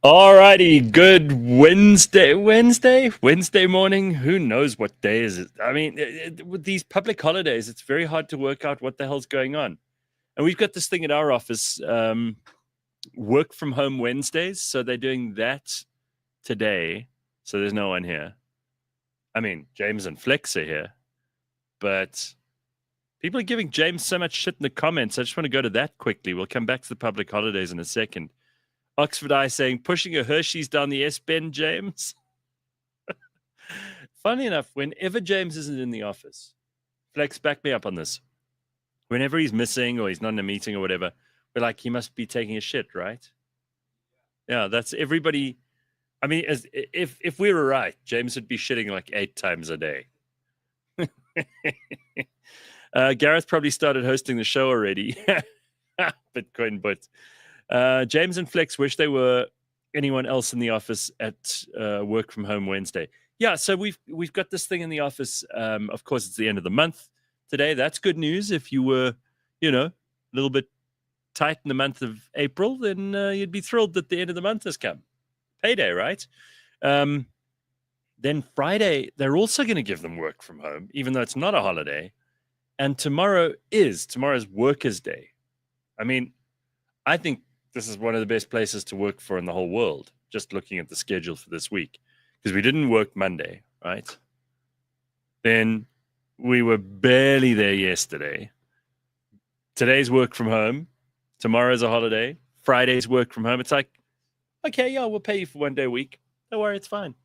Alrighty, good Wednesday morning. Who knows what day is it? I mean, with these public holidays, it's very hard to work out what the hell's going on. And we've got this thing at our office, work from home Wednesdays. So they're doing that today. So there's no one here. I mean, James and Flex are here, but people are giving James so much shit in the comments. I just want to go to that quickly. We'll come back to the public holidays in a second. Oxford Eye saying, pushing a Hershey's down the S-Bend, James. Funny enough, whenever James isn't in the office, Flex, back me up on this. Whenever he's missing or he's not in a meeting or whatever, we're like, he must be taking a shit, right? Yeah, that's everybody. I mean, if we were right, James would be shitting like 8 times a day. Gareth probably started hosting the show already. Bitcoin, but James and Flex wish they were anyone else in the office at work from home Wednesday. Yeah, so we've got this thing in the office. Of course, it's the end of the month today. That's good news. If you were, a little bit tight in the month of April, then you'd be thrilled that the end of the month has come. Payday, right? Then Friday, they're also going to give them work from home, even though it's not a holiday. And tomorrow's Workers' Day. I mean, I think this is one of the best places to work for in the whole world, just looking at the schedule for this week, because we didn't work Monday, right? Then we were barely there yesterday. Today's work from home. Tomorrow's a holiday. Friday's work from home. It's like, okay, yeah, we'll pay you for 1 day a week. Don't worry, it's fine.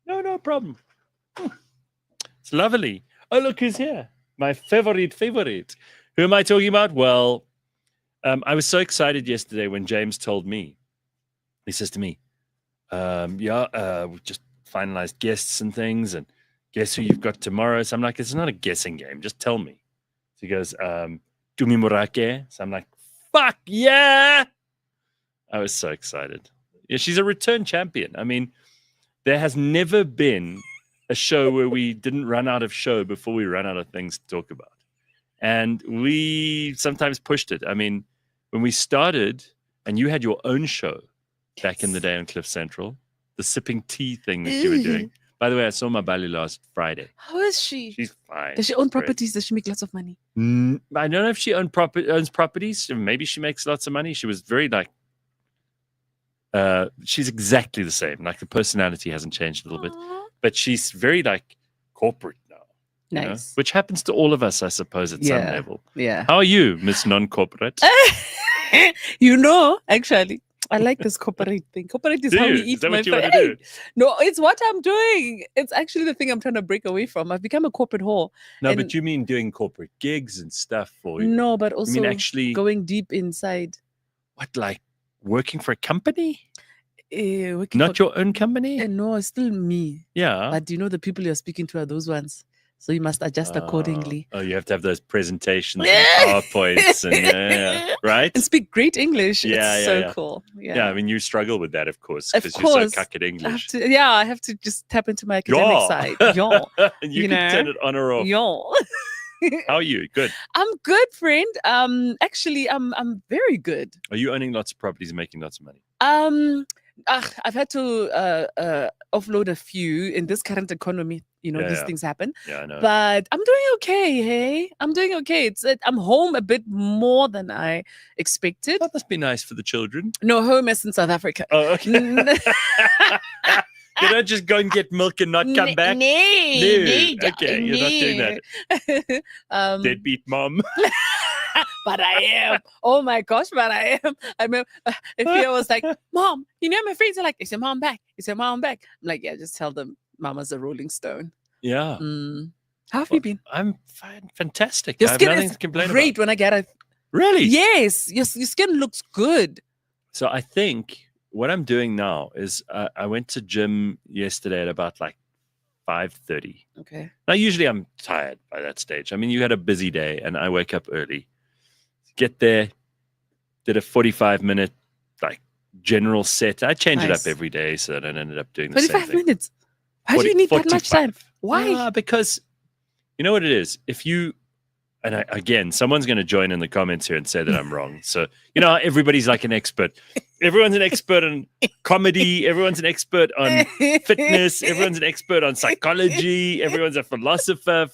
No problem. It's lovely. Oh, look who's here. My favorite. Who am I talking about? Well, I was so excited yesterday when James told me. He says to me, we just finalized guests and things, and guess who you've got tomorrow? So I'm like, it's not a guessing game. Just tell me. So he goes, Tumi Morake. So I'm like, fuck yeah. I was so excited. Yeah, she's a return champion. I mean, there has never been a show where we didn't run out of show before we ran out of things to talk about. And we sometimes pushed it. I mean, when we started and you had your own show back in the day on Cliff Central, the sipping tea thing that you were doing. By the way, I saw my Bali last Friday. How is she? She's fine. Does she own properties? Does she make lots of money? I don't know if she owns properties. Maybe she makes lots of money. She was very she's exactly the same. Like the personality hasn't changed a little bit, but she's very corporate now. Nice. Which happens to all of us, I suppose, at some level. Yeah. How are you, Miss Non-Corporate? Actually, I like this corporate thing. Corporate is how we eat my food. Do? No, it's what I'm doing. It's actually the thing I'm trying to break away from. I've become a corporate whore. No, but you mean doing corporate gigs and stuff? No, but also you mean actually going deep inside. What, like working for a company? Not your own company? No, it's still me. Yeah. But the people you're speaking to are those ones. So you must adjust accordingly. Oh, you have to have those presentations and PowerPoints and right? And speak great English. Yeah, it's so cool. Yeah. I mean, you struggle with that, of course, because you're so cuck at English. I have to just tap into my academic side. And you can turn it on or off. How are you? Good. I'm good, friend. Actually, I'm very good. Are you owning lots of properties and making lots of money? I've had to offload a few in this current economy. These things happen. Yeah, I know. But I'm doing okay, hey? I'm doing okay. I'm home a bit more than I expected. That must be nice for the children. No, home is in South Africa. Oh, okay. You don't just go and get milk and not come back? No. Okay, you're not doing that. Deadbeat mom. But I am. Oh my gosh, but I am. I remember if I was like, Mom, my friends are like, is your mom back? Is your mom back? I'm like, yeah, just tell them Mama's a Rolling Stone. Yeah. How have you been? I'm fine. Fantastic. Your I have skin nothing is to complain great about. when I get it. Really? Yes. Your skin looks good. So I think what I'm doing now is I went to gym yesterday at about 5:30. Okay. Now, usually I'm tired by that stage. I mean, you had a busy day and I wake up early. Get there, did a 45-minute general set. I change it up every day so that I don't end up doing the same thing. 45 minutes? Why do you need that much time? Why? Because you know what it is? If you and again, someone's going to join in the comments here and say that I'm wrong. So, everybody's like an expert. Everyone's an expert on comedy. Everyone's an expert on fitness. Everyone's an expert on psychology. Everyone's a philosopher.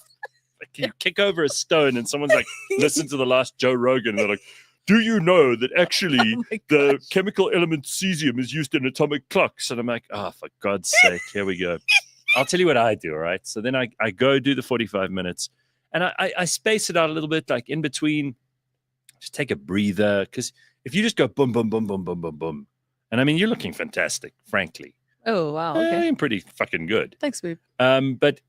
You kick over a stone and someone's like, listen to the last Joe Rogan. And they're like, do you know that actually the chemical element cesium is used in atomic clocks? And I'm like, for God's sake, here we go. I'll tell you what I do, all right? So then I go do the 45 minutes, and I space it out a little bit, like in between, just take a breather, because if you just go boom, boom, boom, boom, boom, boom, boom, and I mean, you're looking fantastic, frankly. Oh, wow. Okay. I'm pretty fucking good. Thanks, babe. But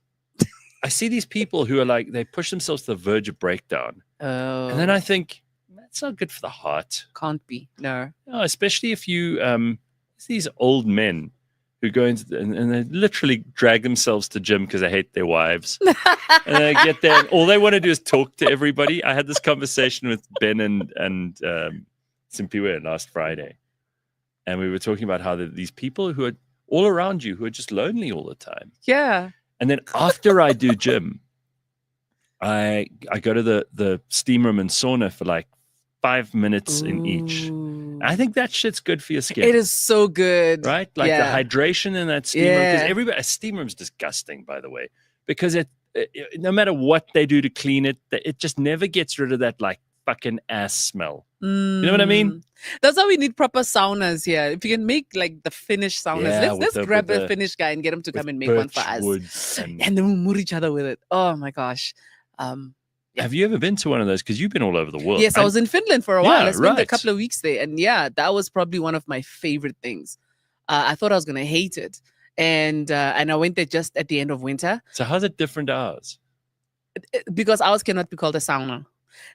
I see these people who are like, they push themselves to the verge of breakdown. Oh. And then I think, that's not good for the heart. Can't be. No, especially if you, these old men who go into and they literally drag themselves to gym because they hate their wives. And they get there and all they want to do is talk to everybody. I had this conversation with Ben and Simpiwe last Friday. And we were talking about how these people who are all around you who are just lonely all the time. Yeah. And then after I do gym, I go to the steam room and sauna for like 5 minutes in each. I think that shit's good for your skin. It is so good. Right? Like the hydration in that steam room. Because a steam room's disgusting, by the way. Because it no matter what they do to clean it, it just never gets rid of that like fucking ass smell. You know what I mean? That's why we need proper saunas here. If you can make like the Finnish saunas, let's grab a Finnish guy and get him to come and make one for us. And then we'll moor each other with it. Oh my gosh. Have you ever been to one of those? Because you've been all over the world. Yes, I was in Finland for a while. I spent a couple of weeks there. And that was probably one of my favorite things. I thought I was going to hate it. And I went there just at the end of winter. So how's it different to ours? Because ours cannot be called a sauna.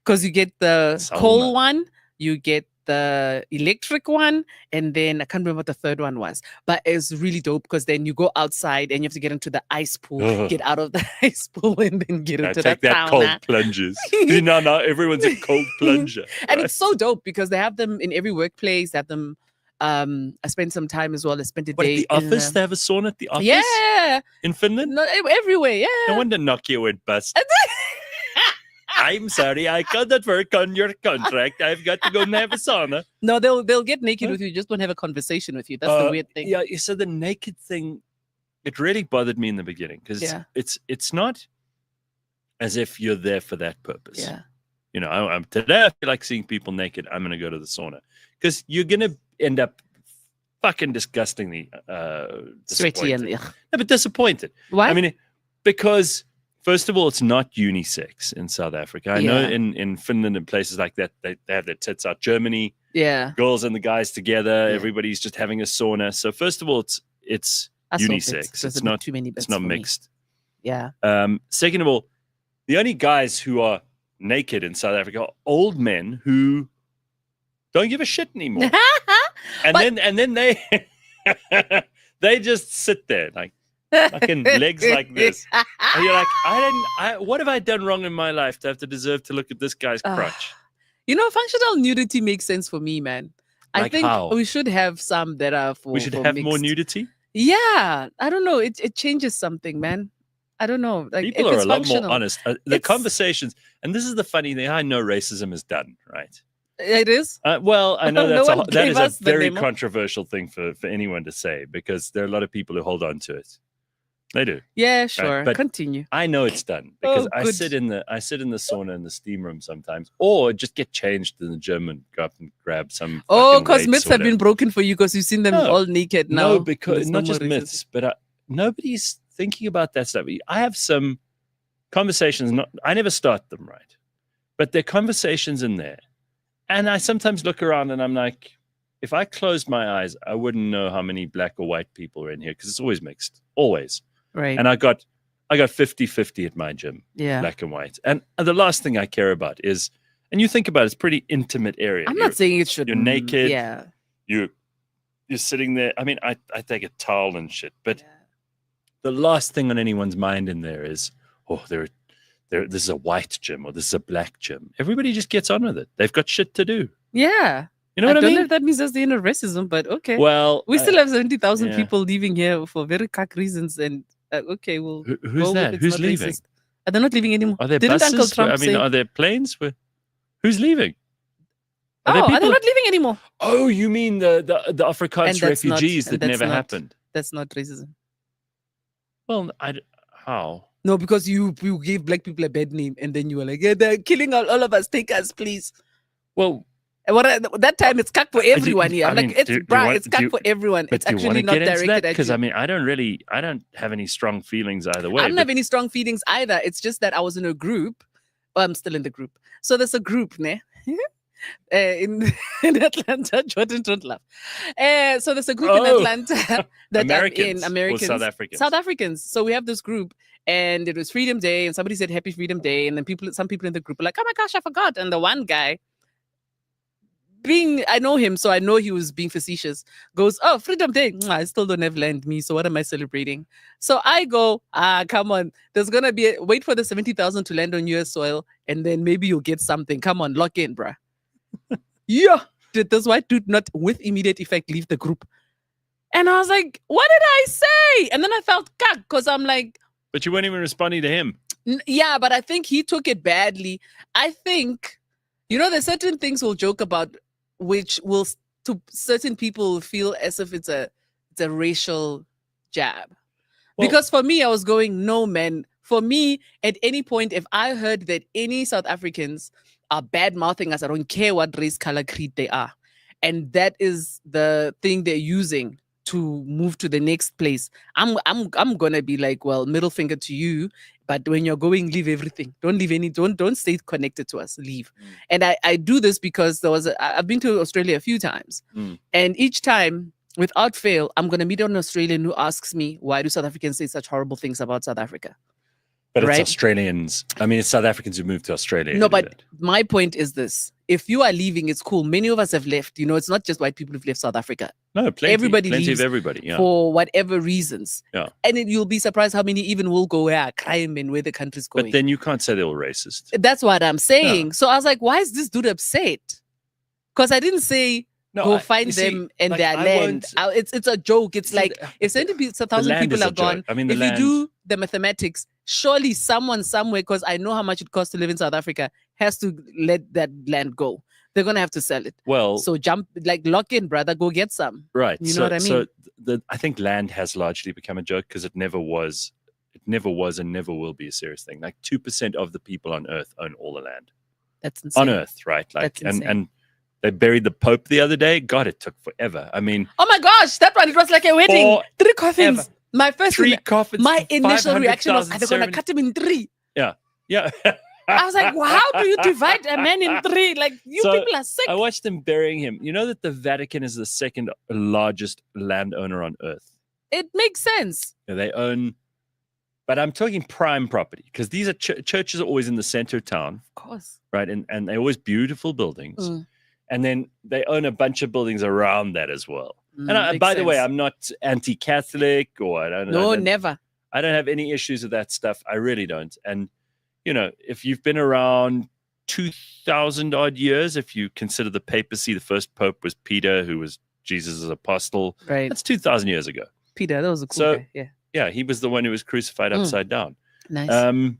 Because you get the cold one, you get the electric one, and then I can't remember what the third one was. But it's really dope because then you go outside and you have to get into the ice pool, get out of the ice pool, and then get into the sauna. Cold plunges. Now everyone's a cold plunger. And it's so dope because they have them in every workplace. They have them. I spent some time as well. I spent a day at the office. They have a sauna at the office. Yeah, in Finland. No, everywhere. Yeah. No wonder Nokia went bust. I'm sorry, I cannot work on your contract. I've got to go and have a sauna. No, they'll get naked with you. Just don't have a conversation with you. That's the weird thing. Yeah, so the naked thing, it really bothered me in the beginning because it's not as if you're there for that purpose. Yeah. I'm today I feel like seeing people naked. I'm going to go to the sauna because you're going to end up fucking disgustingly sweaty and no, but disappointed. Why? I mean, because first of all, it's not unisex in South Africa. I know in Finland and places like that, they have their tits out. Germany, girls and the guys together. Yeah. Everybody's just having a sauna. So first of all, it's unisex. It's not too many. It's not mixed. Yeah. Second of all, the only guys who are naked in South Africa are old men who don't give a shit anymore. and then they they just sit there like fucking legs like this. And you're like, what have I done wrong in my life to have to deserve to look at this guy's crotch? Functional nudity makes sense for me, man. I think we should have some that are for. We should have more nudity. Yeah, I don't know. It changes something, man. I don't know. Like people are a lot more honest. The conversations, and this is the funny thing. I know racism is done, right? It is. Well, I know that is a very controversial thing for anyone to say because there are a lot of people who hold on to it. They do. Yeah, sure. Right? But continue. I know it's done because I sit in the sauna in the steam room sometimes, or just get changed in the gym and go up and grab some. Because myths have been broken for you because you've seen them all naked now. No, because not just myths, but nobody's thinking about that stuff. I have some conversations. I never start them, right? But there are conversations in there, and I sometimes look around and I'm like, if I closed my eyes, I wouldn't know how many black or white people are in here because it's always mixed, always. Right. And I got 50-50 at my gym, black and white. And the last thing I care about is, and you think about it, it's a pretty intimate area. I'm not saying it should. You're naked. Yeah. You're sitting there. I mean, I take a towel and shit, but the last thing on anyone's mind in there is, this is a white gym or this is a black gym. Everybody just gets on with it. They've got shit to do. Yeah. You know what I mean? I don't know if that means that's the end of racism, but okay. Well, we still have 70,000 people leaving here for very cuck reasons, and okay, we'll. Who's that? Who's leaving? Racist. Are they not leaving anymore? Are there Didn't buses? Uncle Trump I mean, say? are there planes? Who's leaving? Are they not leaving anymore? Oh, you mean the Afrikaans And that's refugees not- and that that's never not- happened? That's not racism. Well, how? No, because you gave black people a bad name, and then you were like, yeah, they're killing all of us. Take us, please. Well, And that time it's cuck for everyone here. I'm I mean, like, it's do you bruh, it's cuck for everyone. But It's do you want actually to not get into that? directed at Because you. I mean, I don't have any strong feelings either way. I don't have any strong feelings either. It's just that I was in a group. Well, I'm still in the group. So there's a group, ne? in Atlanta. Jordan, don't laugh. So there's a group in Atlanta that Americans I'm in. Americans. or South Africans? South Africans. So we have this group, and it was Freedom Day, and somebody said Happy Freedom Day, and then some people in the group were like, oh my gosh, I forgot. And the one guy, I know him, so I know he was being facetious, goes, oh, Freedom Day. I still don't have land, me. So what am I celebrating? So I go, come on. There's going to be wait for the 70,000 to land on US soil, and then maybe you'll get something. Come on, lock in, bruh. Yeah. Did this white dude not with immediate effect leave the group? And I was like, what did I say? And then I felt cuck because I'm like. But you weren't even responding to him. Yeah, but I think he took it badly. I think, there's certain things we'll joke about which will to certain people feel as if it's a racial jab. Well, because for me, I was going, no, man. For me, at any point, if I heard that any South Africans are bad mouthing us, I don't care what race, color, creed they are, and that is the thing they're using to move to the next place, I'm gonna be like, well, middle finger to you. But when you're going, leave everything. Don't leave don't stay connected to us. Leave. And I do this because I've been to Australia a few times. And each time, without fail, I'm going to meet an Australian who asks me, why do South Africans say such horrible things about South Africa? But it's Australians. I mean, it's South Africans who moved to Australia. No, but my point is this. If you are leaving, it's cool. Many of us have left. It's not just white people who've left South Africa. No, plenty leaves of everybody, yeah. For whatever reasons. Yeah. And you'll be surprised how many even will go, crime and where the country's going. But then you can't say they're all racist. That's what I'm saying. Yeah. So I was like, why is this dude upset? Because I didn't say go find them and their land. It's a joke. It's like if 70,000 people are gone, I mean, if you do the mathematics, surely someone somewhere, because I know how much it costs to live in South Africa, has to let that land go. They're gonna have to sell it. Well, so lock in, brother. Go get some. Right. You know what I mean? So I think land has largely become a joke because it never was and never will be a serious thing. Like 2% of the people on Earth own all the land. That's insane. On Earth, right? Like and they buried the Pope the other day. God, it took forever. I mean, oh my gosh, that one, it was like a wedding. 3 coffins. My first 3 coffins. My initial reaction was, they're gonna cut him in 3. Yeah. Yeah. I was like, well, how do you divide a man in 3? Like, people are sick. I watched them burying him. You know that the Vatican is the second largest landowner on Earth. It makes sense. Yeah, they own, but I'm talking prime property because these are churches are always in the center of town. Of course. Right. And they're always beautiful buildings. And then they own a bunch of buildings around that as well. And by the way, I'm not anti-Catholic or never. I don't have any issues with that stuff. I really don't. And if you've been around 2,000 odd years, if you consider the papacy, the first pope was Peter, who was Jesus' apostle. Right. That's 2,000 years ago. Peter, that was a cool guy. Yeah. Yeah, he was the one who was crucified upside down. Nice.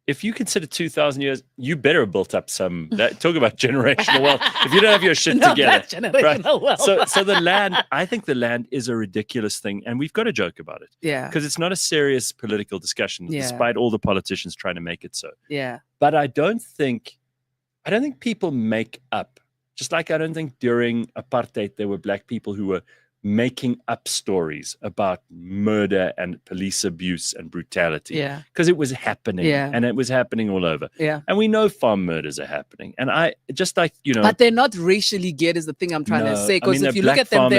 If you consider 2,000 years, you better have built up some. Talk about generational wealth. If you don't have your shit together, that's generational wealth. So the land. I think the land is a ridiculous thing, and we've got to joke about it. Yeah, because it's not a serious political discussion, despite all the politicians trying to make it so. Yeah, but I don't think people make up. Just like I don't think during apartheid there were black people who were making up stories about murder and police abuse and brutality. Yeah. Because it was happening. Yeah. And it was happening all over. Yeah. And we know farm murders are happening. And I just like, But they're not racially geared is the thing I'm trying to say. Because if you look at them,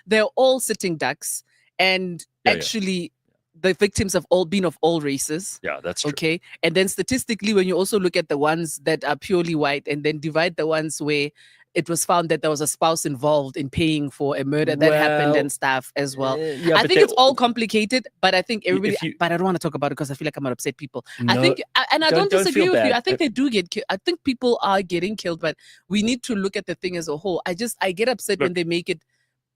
they're all sitting ducks. And actually the victims have all been of all races. Yeah, that's true. Okay. And then statistically, when you also look at the ones that are purely white and then divide the ones where it was found that there was a spouse involved in paying for a murder that happened and stuff as well. I think it's all complicated, but I think everybody, but I don't want to talk about it because I feel like I'm going to upset people. No, I think, and I don't disagree with you. I think they do get killed. I think people are getting killed, but we need to look at the thing as a whole. I get upset when they make it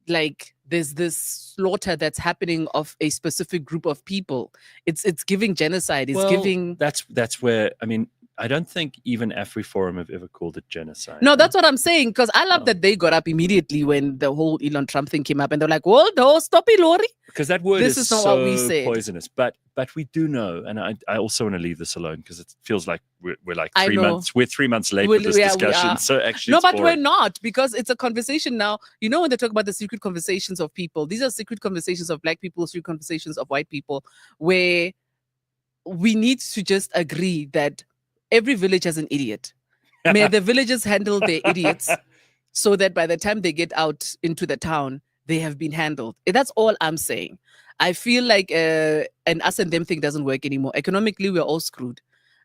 like there's this slaughter that's happening of a specific group of people. It's giving genocide. It's giving. That's where, I mean, I don't think even AfriForum have ever called it genocide. No, that's what I'm saying. Because I love that they got up immediately when the whole Elon Trump thing came up, and they're like, "Well, no, stop it, Lori." Because that word This is not so what we said. poisonous. But we do know, and I also want to leave this alone because it feels like we're like I 3 know. months. We're 3 months late with this Yeah, we discussion. are. So actually, No, it's but boring. we're not, because it's a conversation now. You know, when they talk about the secret conversations of people, these are secret conversations of Black people, secret conversations of white people, where we need to just agree that every village has an idiot. May the villagers handle their idiots so that by the time they get out into the town, they have been handled. That's all I'm saying. I feel like an us and them thing doesn't work anymore. Economically, we're all screwed.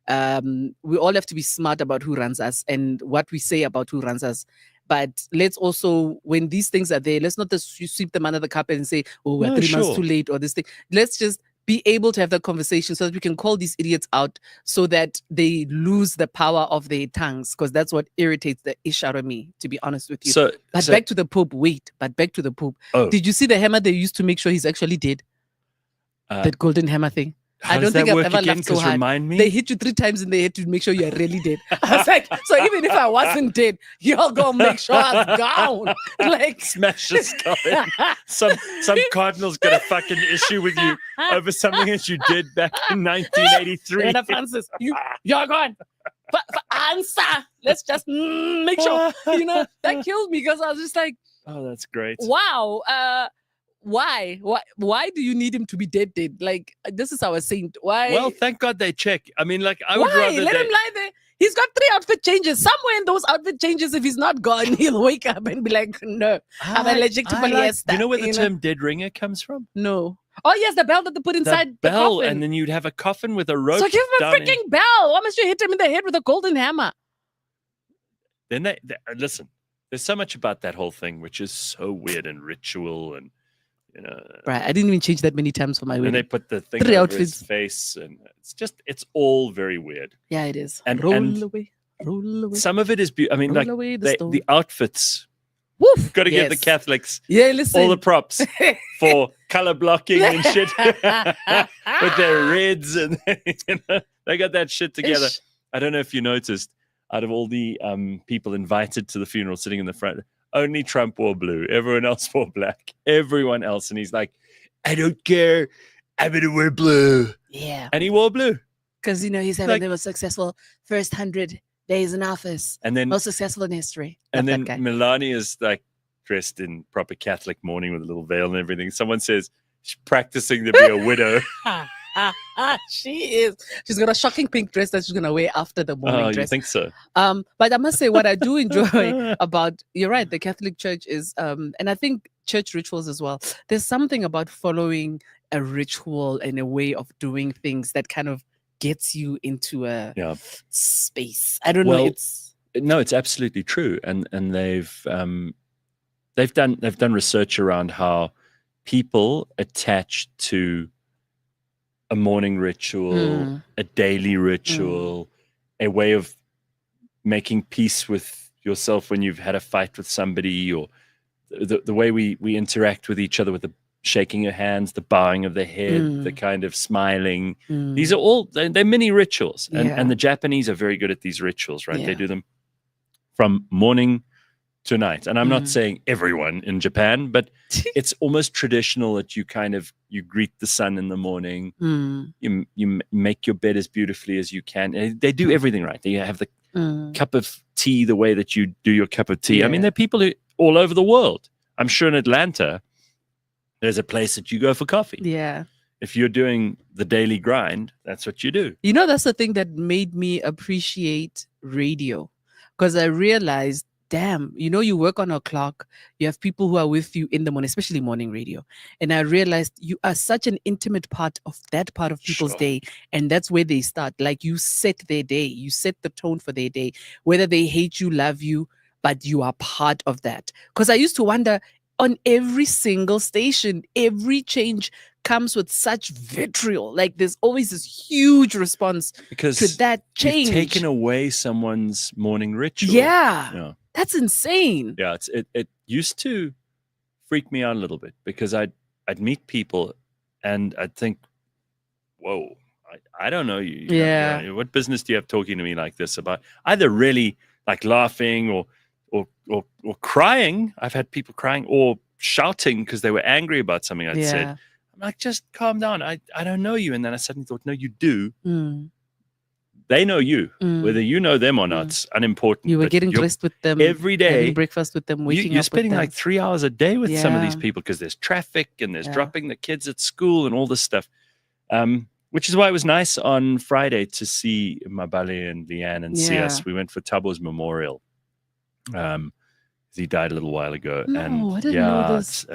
We all have to be smart about who runs us and what we say about who runs us. But let's also, when these things are there, let's not just sweep them under the carpet and say, "Oh, we're 3 months too late," or this thing. Let's just be able to have that conversation so that we can call these idiots out so that they lose the power of their tongues, because that's what irritates the ish out of me, to be honest with you. But back to the Pope. Back to the Pope. Oh. Did you see the hammer they used to make sure he's actually dead? That golden hammer thing. How I don't does think that I've work ever again? laughed so 'Cause hard. remind me. They hit you 3 times in the head to make sure you're really dead. I was like, so even if I wasn't dead, y'all gonna make sure I'm gone. Like, Smash your skull in. Some cardinal's got a fucking issue with you over something that you did back in 1983. Anna Francis, you're gone. For answer. Let's just make sure. You know, that killed me, because I was just like, Oh, that's great. wow. Why do you need him to be dead? Like, this is our saint. Why? Well, thank God they check. I mean, like, I would Why? rather Let him lie there. He's got 3 outfit changes. Somewhere in those outfit changes, if he's not gone, he'll wake up and be like, "No, I'm allergic to polyester." You know where the term dead ringer comes from? No. Oh, yes, the bell that they put inside the bell, coffin. and then you'd have a coffin with a rope. So give him a down in. freaking bell. Why must you hit him in the head with a golden hammer? Then they listen. There's so much about that whole thing which is so weird and ritual, and you know. Right, I didn't even change that many times for my wedding. And they put the thing 3 over outfits. his face, and it's all very weird. Yeah, it is. And roll away. Some of it is I mean, roll like away the outfits. Woof. Got to give the Catholics listen. all the props for color blocking and shit with their reds, and they got that shit together. Ish. I don't know if you noticed, out of all the people invited to the funeral sitting in the front, only Trump wore blue. Everyone else wore black. Everyone else, and he's like, "I don't care. I'm gonna wear blue." Yeah, and he wore blue because he's having the most successful first 100 days in office, and then most successful in history. And then Melania is like dressed in proper Catholic mourning with a little veil and everything. Someone says she's practicing to be a widow. She is. She's got a shocking pink dress that she's gonna wear after the mourning dress. You think so? But I must say, what I do enjoy about, you're right, the Catholic Church is, and I think church rituals as well. There's something about following a ritual and a way of doing things that kind of gets you into a space. I don't know. It's absolutely true, and they've done research around how people attached to a morning ritual, a daily ritual, a way of making peace with yourself when you've had a fight with somebody, or the way we interact with each other, with the shaking of hands, the bowing of the head, the kind of smiling. These are all, they're mini rituals. And the Japanese are very good at these rituals, right? They do them from morning to night. And I'm not saying everyone in Japan, but it's almost traditional that you greet the sun in the morning. You make your bed as beautifully as you can. They do everything right. They have the cup of tea the way that you do your cup of tea. I mean, there are people all over the world. I'm sure in Atlanta, there's a place that you go for coffee. Yeah. If you're doing the daily grind, that's what you do. You know, that's the thing that made me appreciate radio, because I realized, damn, you work on a clock, you have people who are with you in the morning, especially morning radio. And I realized you are such an intimate part of that part of people's day. And that's where they start. Like, you set their day, you set the tone for their day, whether they hate you, love you, but you are part of that. Because I used to wonder, on every single station, every change comes with such vitriol. Like, there's always this huge response to that change. You've taken away someone's morning ritual. Yeah. That's insane. Yeah, it used to freak me out a little bit because I'd meet people and I'd think, whoa, I don't know you. Yeah. You know, what business do you have talking to me like this about either really like laughing or crying? I've had people crying or shouting because they were angry about something I'd said. Yeah. I'm like, just calm down. I don't know you. And then I suddenly thought, no, you do. Mm. They know you. Mm. Whether you know them or not, it's unimportant. You were but getting you're- dressed with them every day, having breakfast with them, waking you're up spending with them. like 3 hours a day with some of these Yeah. people because there's traffic and there's Yeah. dropping the kids at school and all this stuff. Which is why it was nice on Friday to see Mabale and Leanne and see us. Yeah. We went for Tabo's memorial. He died a little while ago. No, and I didn't know this.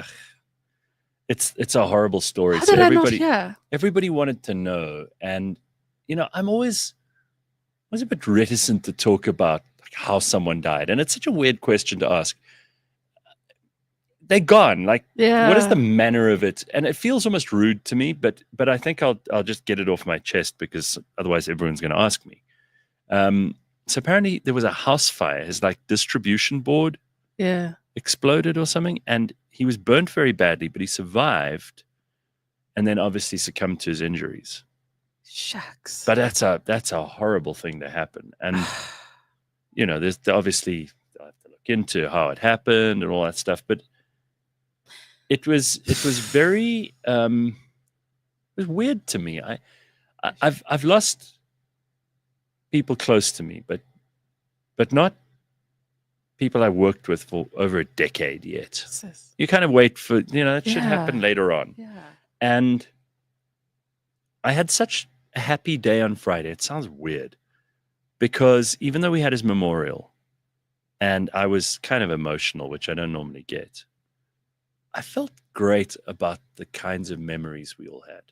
It's a horrible story. How So did I not hear? everybody wanted to know. And I'm always a bit reticent to talk about like how someone died. And it's such a weird question to ask. They're gone. Like, what is the manner of it? And it feels almost rude to me, but I think I'll just get it off my chest because otherwise everyone's going to ask me. So apparently there was a house fire. His like distribution board exploded or something, and he was burnt very badly, but he survived, and then obviously succumbed to his injuries. Shucks. But that's a horrible thing to happen, and there's obviously I have to look into how it happened and all that stuff, but. It was very it was weird to me. I've lost people close to me, but not people I worked with for over a decade yet. You kind of wait for that should happen later on. Yeah. And I had such a happy day on Friday. It sounds weird because even though we had his memorial, and I was kind of emotional, which I don't normally get. I felt great about the kinds of memories we all had.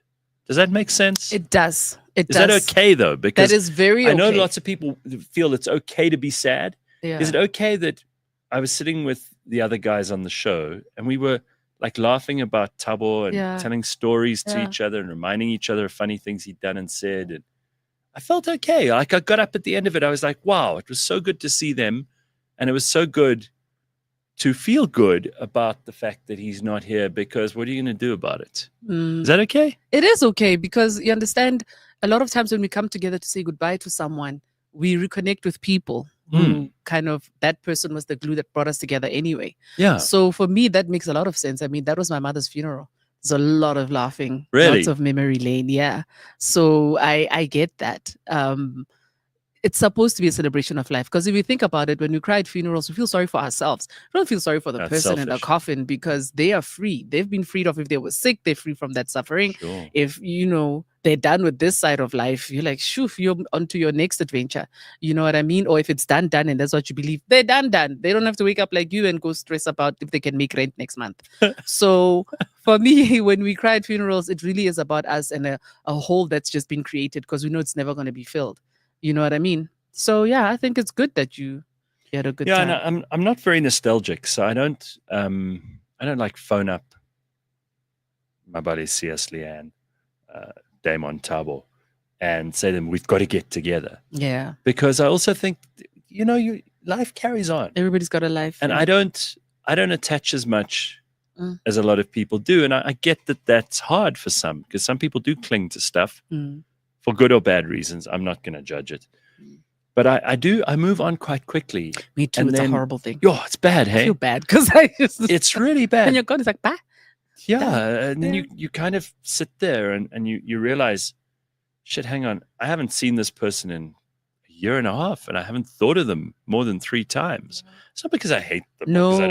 Does that make sense? It does. Is that okay, though? Because that is very okay. I know lots of people feel it's okay to be sad. Yeah. Is it okay that I was sitting with the other guys on the show and we were like laughing about Tabo and telling stories to each other and reminding each other of funny things he'd done and said. And I felt okay. Like I got up at the end of it. I was like, wow, it was so good to see them. And it was so good to feel good about the fact that he's not here, because what are you going to do about it? Is that okay? It is okay, because you understand a lot of times when we come together to say goodbye to someone, we reconnect with people who kind of, that person was the glue that brought us together anyway. Yeah. So for me, that makes a lot of sense. I mean, that was my mother's funeral. There's a lot of laughing, really? Lots of memory lane. Yeah. So I get that. It's supposed to be a celebration of life, because if you think about it, when we cry at funerals, we feel sorry for ourselves. We don't feel sorry for the person in the coffin, because they are free. They've been freed of, if they were sick, they're free from that suffering. Sure. If, they're done with this side of life, you're like, shoof, you're on to your next adventure. You know what I mean? Or if it's done, and that's what you believe, they're done. They don't have to wake up like you and go stress about if they can make rent next month. So for me, when we cry at funerals, it really is about us and a hole that's just been created, because we know it's never going to be filled. You know what I mean? So yeah, I think it's good that you had a good time. Yeah, and I'm not very nostalgic, so I don't like phone up my buddy C.S. Leanne, Damon Tabo, and say to them, we've got to get together. Yeah. Because I also think, life carries on. Everybody's got a life. And I don't attach as much as a lot of people do. And I get that that's hard for some, because some people do cling to stuff. For good or bad reasons. I'm not going to judge it. But I move on quite quickly. Me too. It's a horrible thing. Yo, it's bad, hey? I feel bad, because it's really bad. And you're gone, it's like, bah. Yeah. And then you kind of sit there and you realize, shit, hang on. I haven't seen this person in a year and a half, and I haven't thought of them more than 3 times. It's not because I hate them, because I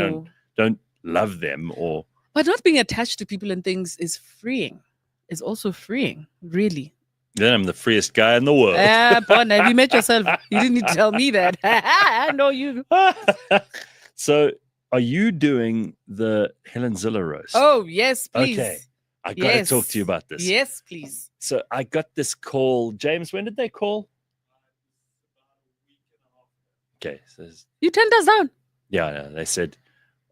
don't love them, or. But not being attached to people and things is freeing. It's also freeing, really. Then I'm the freest guy in the world. Bon, have you met yourself? You didn't need to tell me that. I know you. So, are you doing the Helenzilla roast? Oh, yes, please. Okay. I got to talk to you about this. Yes, please. So, I got this call. James, when did they call? Okay. So you turned us down. Yeah, no, they said,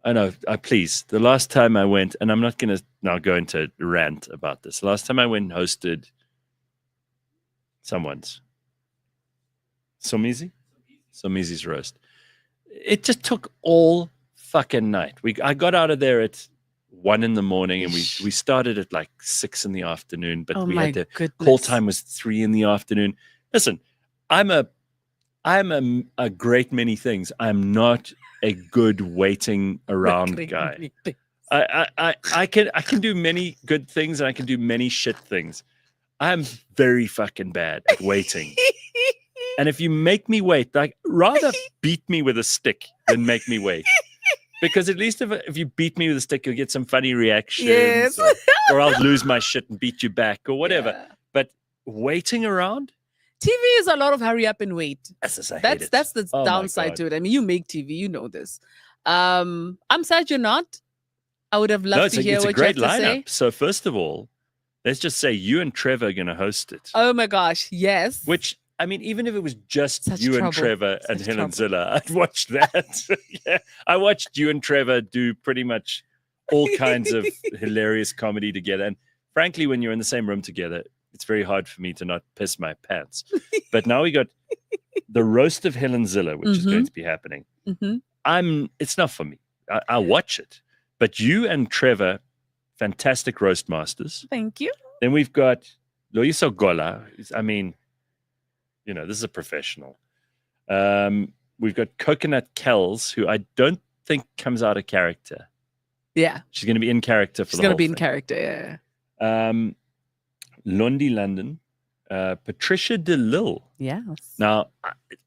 I know, please. The last time I went, and I'm not going to now go into rant about this. The last time I went and hosted someone's Somizi's roast, it just took all fucking night. I got out of there at 1 in the morning, and we started at like 6 in the afternoon, but we had goodness. call time was 3 in the afternoon. Listen, I'm a great many things. I'm not a good waiting around guy. I can do many good things, and I can do many shit things. I'm very fucking bad at waiting. And if you make me wait, like, rather beat me with a stick than make me wait. Because at least if you beat me with a stick, you'll get some funny reactions. Yes. Or I'll lose my shit and beat you back or whatever. Yeah. But waiting around? TV is a lot of hurry up and wait. That's the downside to it. I mean, you make TV, you know this. I'm sad you're not. I would have loved to hear what you have to say. It's a great lineup. So first of all, let's just say you and Trevor are going to host it. Oh my gosh, yes. Which, I mean, even if it was just you and Trevor and Helenzilla, I'd watch that. Yeah, I watched you and Trevor do pretty much all kinds of hilarious comedy together. And frankly, when you're in the same room together, it's very hard for me to not piss my pants. But now we got the roast of Helenzilla, which is going to be happening. It's not for me. I'll watch it. But you and Trevor, fantastic roast masters. Thank you. Then we've got Loyiso Gola. I mean, you know, this is a professional. We've got Coconut Kells, who I don't think comes out of character. Yeah. She's going to be in character for the whole thing. She's going to be in character, yeah. Londi London, Patricia DeLille. Yes. Now,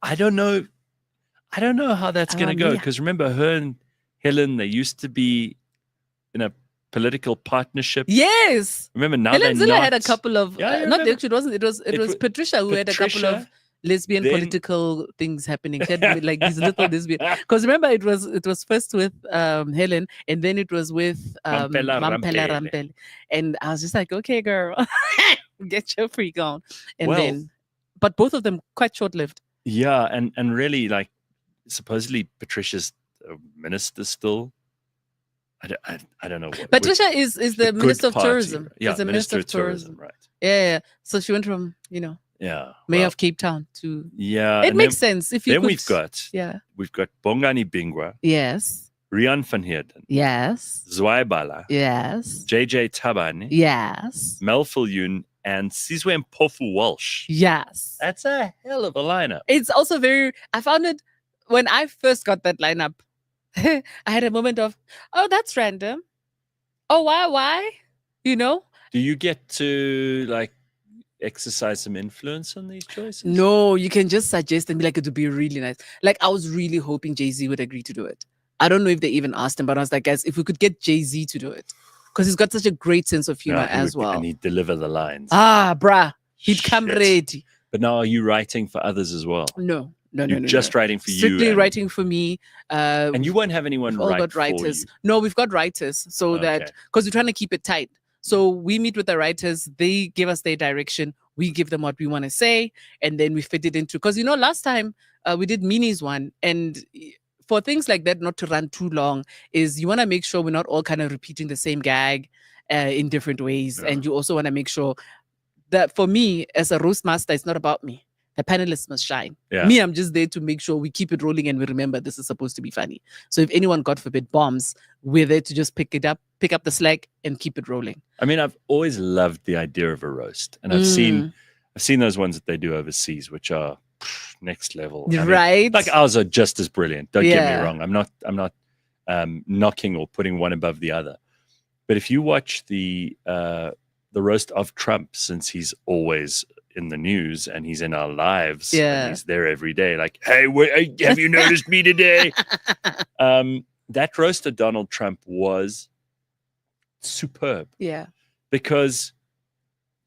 I don't know how that's going to go, because remember, her and Helen, they used to be in a political partnership. Yes. Remember, now Helenzilla had a couple of not actually, it wasn't. It was Patricia who had a couple of lesbian political things happening. She had like these little lesbian. Because remember, it was first with Helen, and then it was with Mampela Rampele. And I was just like, okay, girl, get your freak on. And but both of them quite short lived. Yeah, and really, like, supposedly Patricia's a minister still. I don't know what. Patricia is the Minister of Tourism. Yeah, the Minister of Tourism, right? Yeah. So she went from Mayor of Cape Town to It makes sense if you. Then we've got Bongani Bingwa. Yes. Rian van Heerden. Yes. Zwaibala. Yes. JJ Tabane. Yes. Mel Viljoen and Sizwe Mpofu Walsh. Yes. That's a hell of a lineup. It's also I found it when I first got that lineup. I had a moment of, oh, that's random. Oh, why? You know? Do you get to like exercise some influence on these choices? No, you can just suggest and be like, it would be really nice. Like, I was really hoping Jay-Z would agree to do it. I don't know if they even asked him, but I was like, guys, if we could get Jay-Z to do it, because he's got such a great sense of humor well. And he'd deliver the lines. Bruh. He'd come ready. But now are you writing for others as well? No. You're just writing for Strictly writing for me. And you won't have anyone write for writers. you? No, we've got writers. So that, because we're trying to keep it tight. So we meet with the writers. They give us their direction. We give them what we want to say. And then we fit it into, because, last time we did Mini's one. And for things like that, not to run too long, is you want to make sure we're not all kind of repeating the same gag in different ways. Yeah. And you also want to make sure that for me, as a roast master, it's not about me. The panelists must shine. Yeah. Me, I'm just there to make sure we keep it rolling and we remember this is supposed to be funny. So if anyone, God forbid, bombs, we're there to just pick up the slack and keep it rolling. I mean, I've always loved the idea of a roast. And I've seen those ones that they do overseas, which are next level. Right. Like ours are just as brilliant. Don't get me wrong. I'm not knocking or putting one above the other. But if you watch the roast of Trump, since he's always in the news and he's in our lives, and he's there every day, like, hey, have you noticed me today? That roast of Donald Trump was superb. Yeah. Because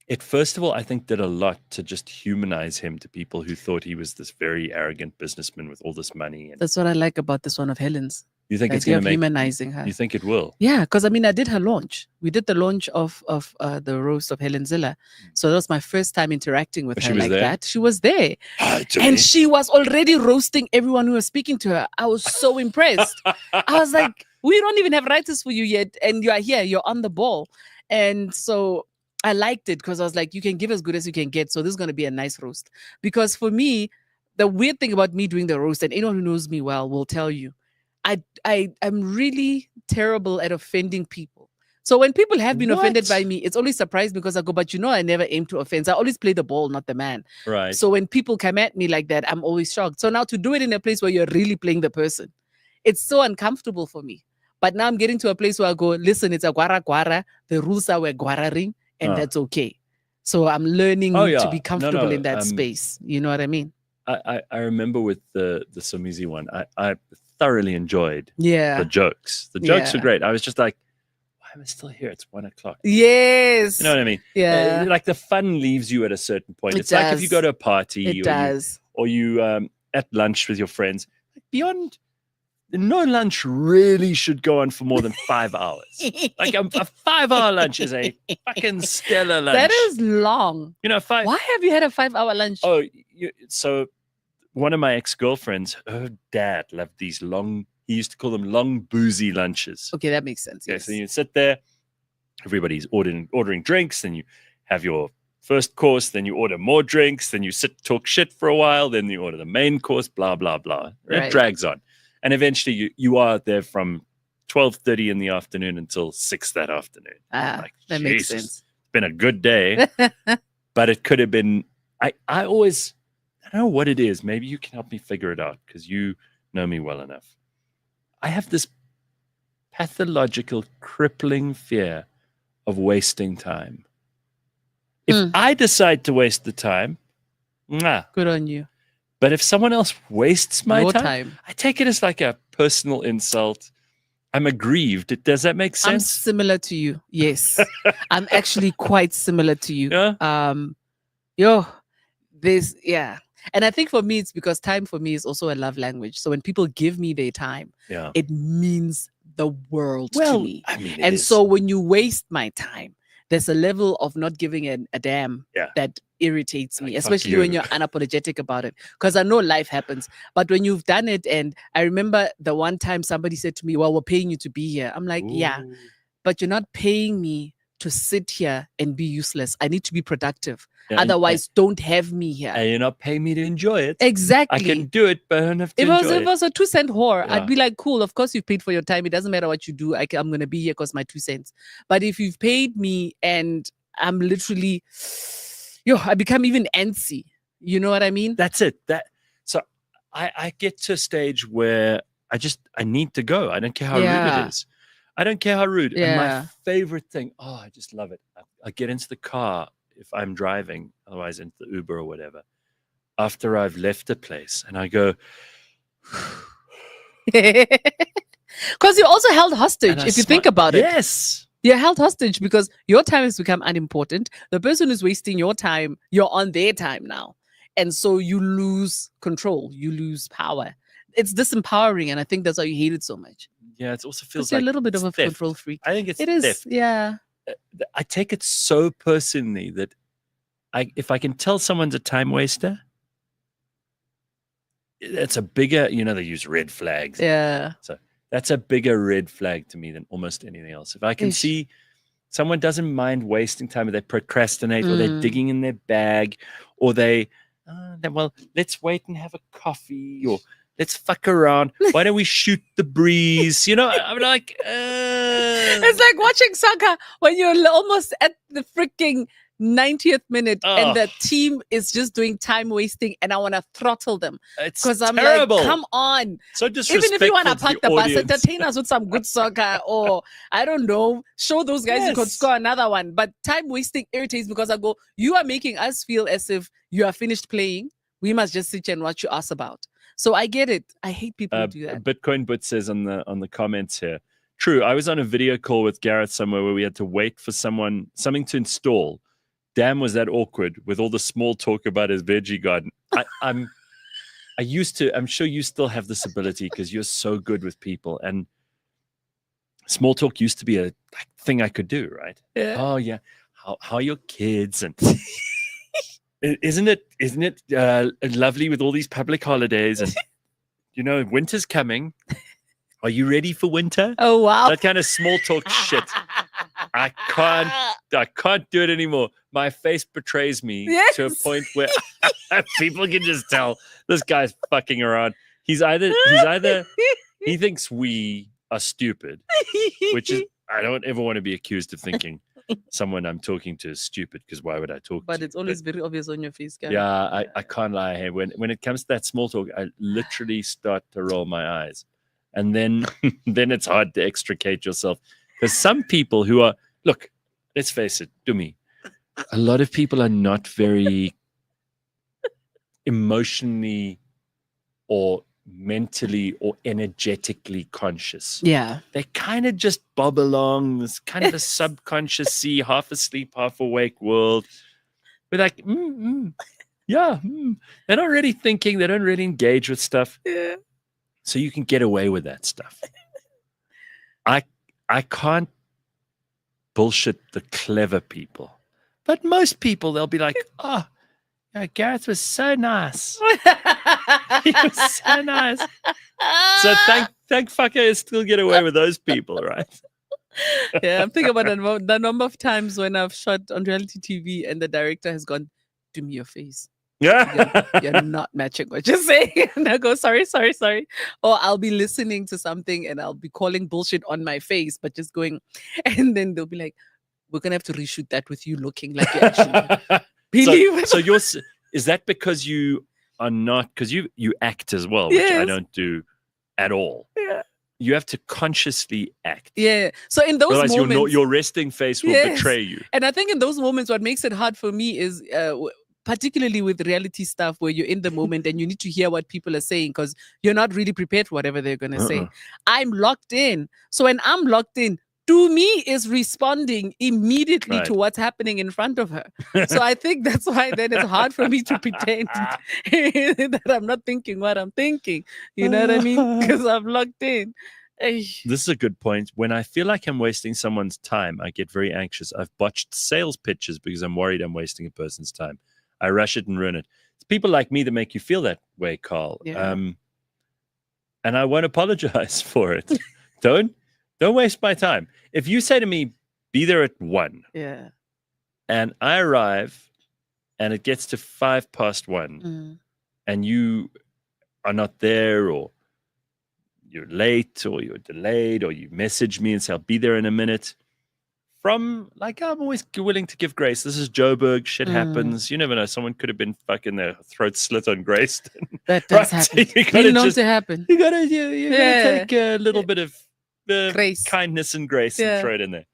it, first of all, I think did a lot to just humanize him to people who thought he was this very arrogant bussman with all this money. And that's what I like about this one of Helen's. You think it's going to make humanizing her? You think it will? Yeah, because I did her launch. We did the launch of the roast of Helenzilla. So that was my first time interacting with her like that. She was there. And she was already roasting everyone who was speaking to her. I was so impressed. I was like, we don't even have writers for you yet. And you are here. You're on the ball. And so I liked it because I was like, you can give as good as you can get. So this is going to be a nice roast. Because for me, the weird thing about me doing the roast, and anyone who knows me well will tell you, I'm really terrible at offending people. So when people have been offended What? by me, it's always surprised because I go, but I never aim to offend. I always play the ball, not the man. Right. So when people come at me like that, I'm always shocked. So now to do it in a place where you're really playing the person, it's so uncomfortable for me. But now I'm getting to a place where I go, listen, it's a guara. The rules are we're guararing, and that's okay. So I'm learning to be comfortable in that space. You know what I mean? I remember with the Somizi one, I thoroughly enjoyed the jokes. The jokes were great. I was just like, why am I still here? It's 1:00. Yes. You know what I mean? Yeah. Like the fun leaves you at a certain point. It It's does. like if you go to a party or you at lunch with your friends. Beyond, no lunch really should go on for more than 5 hours. Like a 5-hour lunch is a fucking stellar lunch. That is long. You know, Why have you had a 5-hour lunch? Oh, so one of my ex-girlfriends, her dad loved these long, he used to call them long boozy lunches. Okay, that makes sense. Yes. So you sit there, everybody's ordering drinks, then you have your first course, then you order more drinks, then you sit, talk shit for a while, then you order the main course, blah, blah, blah. It drags on. And eventually you are there from 12:30 in the afternoon until 6 that afternoon. That makes sense. It's been a good day, but it could have been, I don't know what it is. Maybe you can help me figure it out because you know me well enough. I have this pathological, crippling fear of wasting time. If I decide to waste the time, good on you. But if someone else wastes my time, I take it as like a personal insult. I'm aggrieved. Does that make sense? I'm similar to you. Yes. I'm actually quite similar to you. Yeah. And I think for me, it's because time for me is also a love language. So when people give me their time, it means the world to me. I mean, and so when you waste my time, there's a level of not giving a damn that irritates me, especially when you're unapologetic about it. Because I know life happens. But when you've done it, and I remember the one time somebody said to me, well, we're paying you to be here. I'm like, yeah, but you're not paying me to sit here and be useless. I need to be productive. Otherwise, don't have me here. And you're not paying me to enjoy it. Exactly. I can do it, but I don't have to enjoy it. If it was a 2-cent whore, I'd be like, cool, of course you've paid for your time. It doesn't matter what you do. I'm going to be here because my 2 cents. But if you've paid me and I'm literally, I become even antsy. You know what I mean? That's it. So I get to a stage where I need to go. I don't care how rude it is. I don't care how rude. And my favorite thing, I just love it. I get into the car if I'm driving, otherwise into the Uber or whatever, after I've left a place, and I go, because you're also held hostage if you think about it. Yes. You're held hostage because your time has become unimportant. The person who's wasting your time, you're on their time now. And so you lose control. You lose power. It's disempowering. And I think that's why you hate it so much. Yeah, it also feels like a little bit of a theft. Control freak. I think it's theft. Is, yeah. I take it so personally that if I can tell someone's a time waster, it's a bigger, they use red flags. Yeah. So that's a bigger red flag to me than almost anything else. If I can see someone doesn't mind wasting time, or they procrastinate, or they're digging in their bag, or well, let's wait and have a coffee, or let's fuck around. Why don't we shoot the breeze? I'm like, it's like watching soccer when you're almost at the freaking 90th minute and the team is just doing time wasting, and I want to throttle them because I'm terrible. Like, come on. So disrespectful. Even if you want to park the bus, audience. entertain us with some good soccer, or I don't know, show those guys you could score another one. But time wasting irritates because I go, you are making us feel as if you are finished playing. We must just sit here and watch you ask about. So I get it. I hate people who do that. Bitcoin But says on the comments here, true. I was on a video call with Gareth somewhere where we had to wait for something to install. Damn, was that awkward with all the small talk about his veggie garden. I'm sure you still have this ability because you're so good with people, and small talk used to be a thing I could do, right? Yeah. Oh yeah. How are your kids? And isn't it lovely with all these public holidays, and winter's coming. Are you ready for winter? Oh wow. That kind of small talk shit. I can't do it anymore. My face betrays me to a point where people can just tell this guy's fucking around. He's either he thinks we are stupid, which is I don't ever want to be accused of thinking someone I'm talking to is stupid, because why would I talk But to it's always very obvious on your face, guy. Yeah, I can't lie. Hey, when it comes to that small talk, I literally start to roll my eyes. And then then it's hard to extricate yourself. Because some people who are, look, let's face it, Tumi, a lot of people are not very emotionally or mentally or energetically conscious. Yeah. They kind of just bob along this kind of a subconscious sea, half asleep, half awake world. We're like, yeah. They're not really thinking. They don't really engage with stuff. Yeah. So you can get away with that stuff. I can't bullshit the clever people. But most people, they'll be like, oh, Gareth was so nice. He was so nice. So thank fucker I still get away with those people, right? Yeah, I'm thinking about the number of times when I've shot on reality TV and the director has gone, "Do me your face. Yeah. You're not matching what you're saying." And I go, sorry. Or I'll be listening to something and I'll be calling bullshit on my face, but just going, and then they'll be like, "We're gonna have to reshoot that with you looking like you actually believe." So is that because you are not, because you act as well, which I don't do at all. Yeah. You have to consciously act. Yeah. So in those Otherwise, moments, your resting face will betray you. And I think in those moments, what makes it hard for me is particularly with reality stuff where you're in the moment and you need to hear what people are saying because you're not really prepared for whatever they're going to say. I'm locked in. So when I'm locked in, Tumi is responding immediately to what's happening in front of her. So I think that's why then it's hard for me to pretend that I'm not thinking what I'm thinking. You know what I mean? Because I'm locked in. This is a good point. When I feel like I'm wasting someone's time, I get very anxious. I've botched sales pitches because I'm worried I'm wasting a person's time. I rush it and ruin it. It's people like me that make you feel that way, Carl. Yeah. And I won't apologize for it. Don't waste my time. If you say to me, be there at 1. Yeah. And I arrive and it gets to 1:05, and you are not there, or you're late, or you're delayed, or you message me and say, I'll be there in a minute. I'm always willing to give grace. This is Joburg. Shit happens. You never know. Someone could have been fucking their throat slit on Grayston. That does happen. You know to happen. You gotta take a little bit of grace, kindness and grace and throw it in there.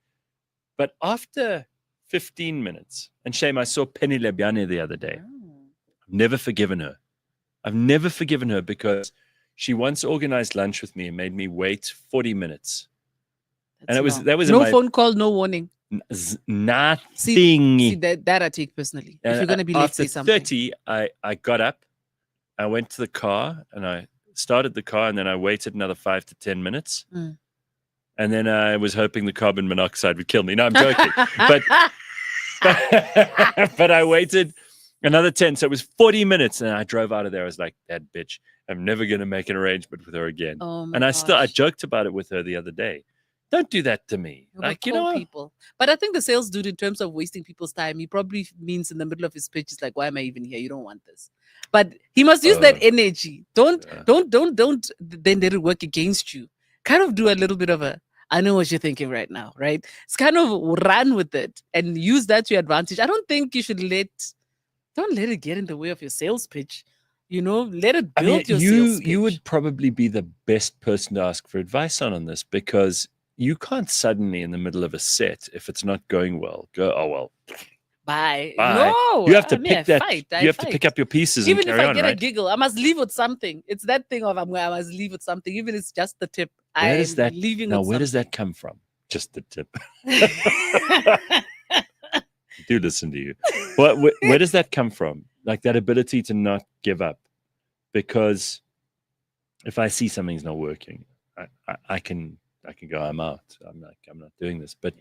But after 15 minutes, and shame, I saw Penny Lebiane the other day. I've never forgiven her. Because she once organized lunch with me and made me wait 40 minutes. That was no phone call, no warning. Nothing. See that I take personally. If you're gonna be late, say something. After 30, I got up, I went to the car, and I started the car, and then I waited another 5 to 10 minutes. And then I was hoping the carbon monoxide would kill me. No, I'm joking. but I waited another 10. So it was 40 minutes. And I drove out of there. I was like, that bitch, I'm never going to make an arrangement with her again. Oh my and gosh. I joked about it with her the other day. Don't do that to me. People. But I think the sales dude, in terms of wasting people's time, he probably means in the middle of his pitch, it's like, why am I even here? You don't want this. But he must use that energy. Don't then let it work against you. Kind of do a little bit of I know what you're thinking right now, right? It's kind of run with it and use that to your advantage. I don't think you should don't let it get in the way of your sales pitch. Let it build your sales pitch. You would probably be the best person to ask for advice on this, because you can't suddenly in the middle of a set, if it's not going well, go, oh, well, Bye. No, you have to pick that. You have to pick up your pieces. Even and carry if I get on, a giggle, I must leave with something. It's that thing of I must leave with something, even if it's just the tip. Where does that come from? Just the tip. Do listen to you. Where does that come from? Like that ability to not give up? Because if I see something's not working, I can go, I'm out. I'm not doing this. But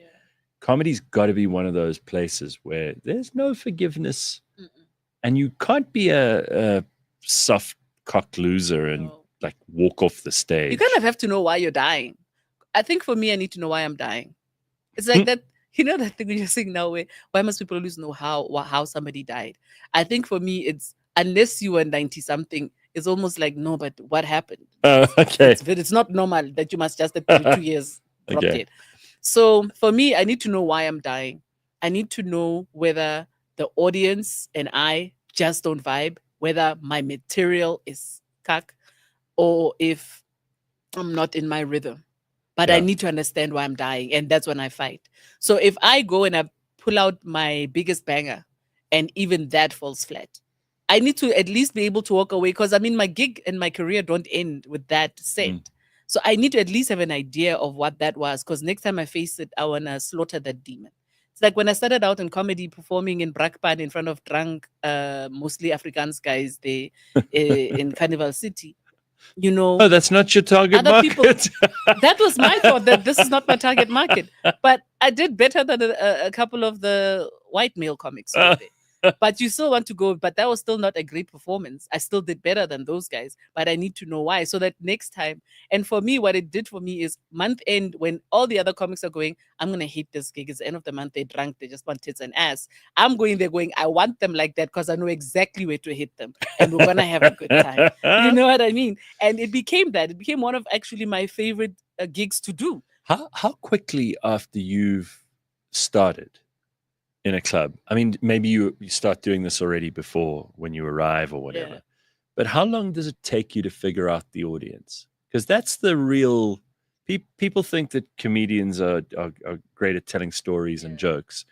comedy's got to be one of those places where there's no forgiveness. And you can't be a soft cock loser and like walk off the stage. You kind of have to know why you're dying. I think for me, I need to know why I'm dying. It's like that, that thing you're saying now, why must people always know how somebody died? I think for me, it's unless you were 90-something, it's almost like, no, but what happened? Okay. It's not normal that you must just at 32 years drop dead. So for me, I need to know why I'm dying. I need to know whether the audience and I just don't vibe, whether my material is cuck, or if I'm not in my rhythm. But I Yeah. need to understand why I'm dying. And that's when I fight. So if I go and I pull out my biggest banger and even that falls flat, I need to at least be able to walk away, because I mean, my gig and my career don't end with that set. So I need to at least have an idea of what that was, because next time I face it, I want to slaughter that demon. It's like when I started out in comedy, performing in Brakpan in front of drunk, mostly Afrikaans guys there in Carnival City. You know, Oh, that's not your target other market. people, that was my thought, that this is not my target market. But I did better than a couple of the white male comics over there. But you still want to go, but that was still not a great performance. I still did better than those guys, but I need to know why, so that next time. And for me, what it did for me is month end, when all the other comics are going, I'm going to hate this gig. It's the end of the month. They're drunk. They just want tits and ass. I'm going there going, I want them like that, because I know exactly where to hit them. And we're going to have a good time. You know what I mean? And it became that. It became one of actually my favorite gigs to do. How quickly after you've started in a club, I mean, maybe you start doing this already before when you arrive or whatever, but how long does it take you to figure out the audience? Because that's the real, people think that comedians are great at telling stories and jokes,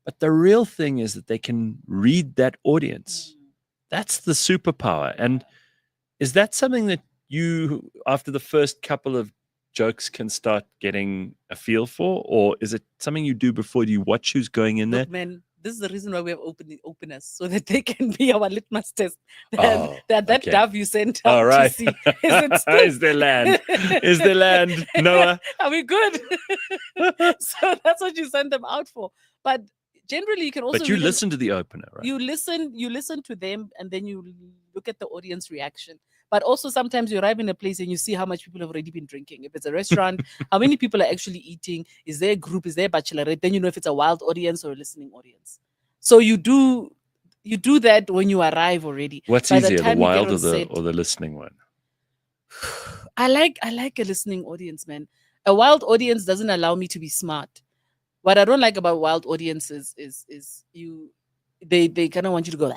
but the real thing is that they can read that audience. That's the superpower. And is that something that you, after the first couple of jokes, can start getting a feel for, or is it something you do before? Do you watch who's going in there? Man, this is the reason why we have openers, so that they can be our litmus test. That dove you sent out to see, is there land? Is there land, Noah? Are we good? So that's what you send them out for. But generally, you can also. But you listen to the opener, right? You listen to them, and then you look at the audience reaction. But also sometimes you arrive in a place and you see how much people have already been drinking. If it's a restaurant, how many people are actually eating? Is there a group? Is there a bachelorette? Then you know if it's a wild audience or a listening audience. So you do that when you arrive already. What's easier, the wild or the listening one? I like a listening audience, man. A wild audience doesn't allow me to be smart. What I don't like about wild audiences is they kind of want you to go,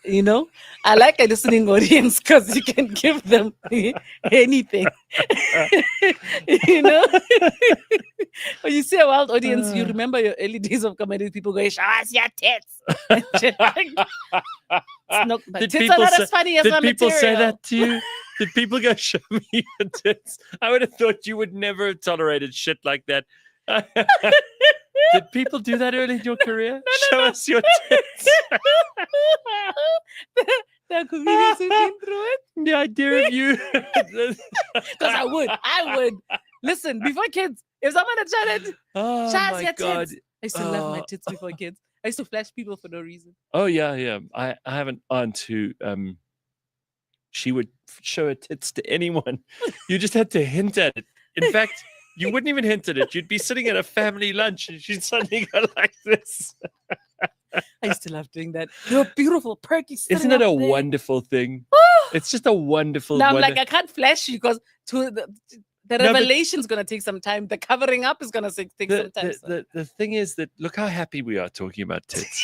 you know. I like a listening audience because you can give them anything. You know. When you see a wild audience, you remember your early days of comedy. People go, show us your tits. Tits are not as funny as my material. Did people say that to you? Did people go, show me your tits? I would have thought you would never have tolerated shit like that. Did people do that early in your career? Show us your tits. The comedians who've been through it. The idea of you. Because I would. Listen, before kids, if someone had shouted, show us your tits. I used to love my tits before kids. I used to flash people for no reason. Oh, yeah. I have an aunt who, she would show her tits to anyone. You just had to hint at it. In fact, you wouldn't even hint at it. You'd be sitting at a family lunch and she'd suddenly go like this. I used to love doing that. You're beautiful, perky. Isn't it a wonderful thing? It's just a wonderful. Now I'm like, I can't flash you because the revelation's going to take some time. The covering up is going to take some time. The thing is that look how happy we are talking about tits.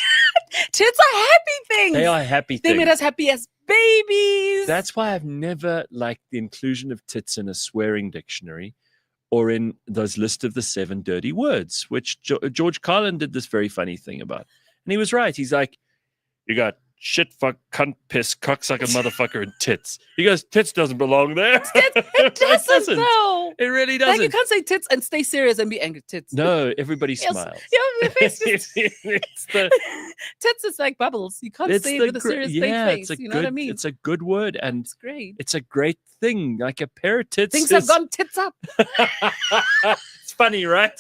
Tits are happy things. They are happy things. They made us happy as babies. That's why I've never liked the inclusion of tits in a swearing dictionary or in those list of the 7 dirty words, which George Carlin did this very funny thing about. And he was right. He's like, you got shit, fuck, cunt, piss, cocksucker, motherfucker, and tits. He goes, tits doesn't belong there. It doesn't. No. It really doesn't. Like you can't say tits and stay serious and be angry. Tits. No, everybody smiles. Yeah, tits is like bubbles. You can't say it with a serious face. You know what I mean? It's a good word, and it's great. It's a great thing. Like a pair of tits. Things have gone tits up. It's funny, right?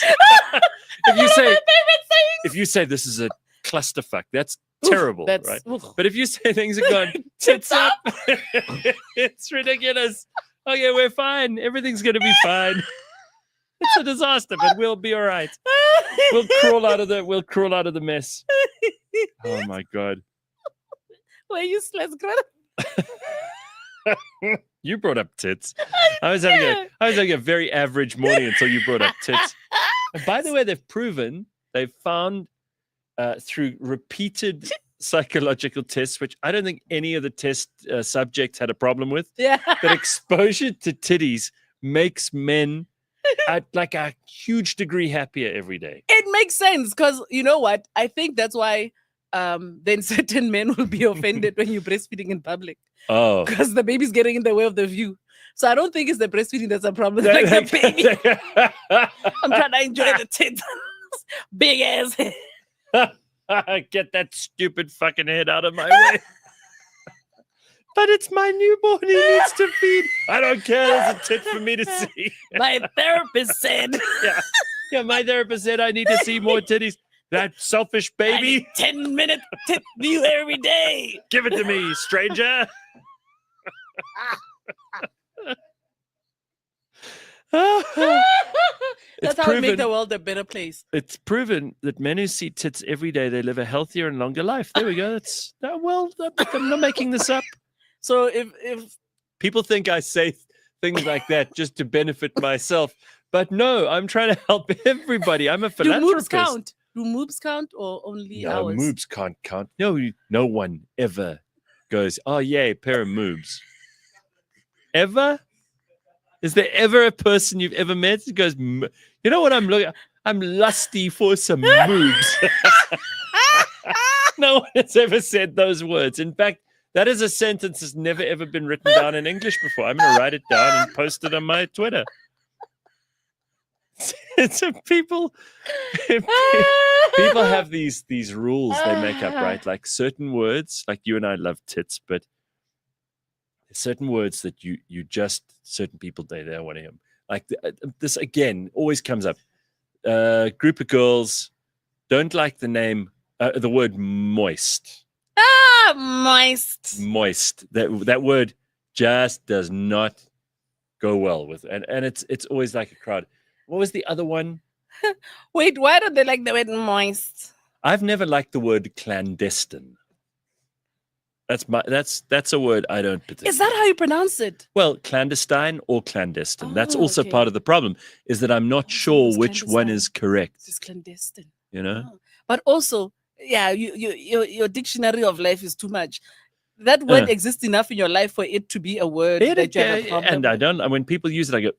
If you say this is a clusterfuck, that's terrible, right? But if you say things are going tits up, it's ridiculous. Okay, we're fine. Everything's going to be fine. It's a disaster, but we'll be all right. We'll crawl out of the mess. Oh my God. We're useless. You brought up tits. I was having a very average morning until you brought up tits. And by the way, they've found through repeated psychological tests, which I don't think any of the test subjects had a problem with, Yeah. that exposure to titties makes men at like a huge degree happier every day. It makes sense because you know what? I think that's why then certain men will be offended when you're breastfeeding in public Oh. because the baby's getting in the way of the view. So I don't think it's the breastfeeding that's a problem. Like the baby. I'm trying to enjoy the tits. Big ass head. Get that stupid fucking head out of my way. But it's my newborn. He needs to feed. I don't care. There's a tit for me to see. My therapist said. Yeah, my therapist said I need to see more titties. That selfish baby. 10-minute tit view every day. Give it to me, stranger. That's how we make the world a better place. It's proven that men who see tits every day, they live a healthier and longer life. There we go. I'm not making this up. So if people think I say things like that just to benefit myself, but no, I'm trying to help everybody. I'm a philanthropist. Do moobs count? Do moobs count or only ours? No, moobs can't count. No one ever goes, oh, yay, pair of moobs. Ever? Is there ever a person you've ever met who goes, you know what I'm looking at? I'm lusty for some moobs. No one has ever said those words. In fact, that is a sentence that's never ever been written down in English before. I'm going to write it down and post it on my Twitter. So people have these rules they make up, right? Like certain words, like you and I love tits, but certain words that you just certain people they don't want to hear. Like this again always comes up. Group of girls don't like the name, the word moist. Moist. That word just does not go well with, and it's always like a crowd. What was the other one? Wait, why don't they like the word moist? I've never liked the word clandestine. That's a word I don't particularly. Is that how you pronounce it? Well, clandestine or clandestine. That's also part of the problem, is that I'm not sure which one is correct. It's clandestine. You know? But also, yeah, your dictionary of life is too much. That word exists enough in your life for it to be a word that you have a problem and when people use it, I go,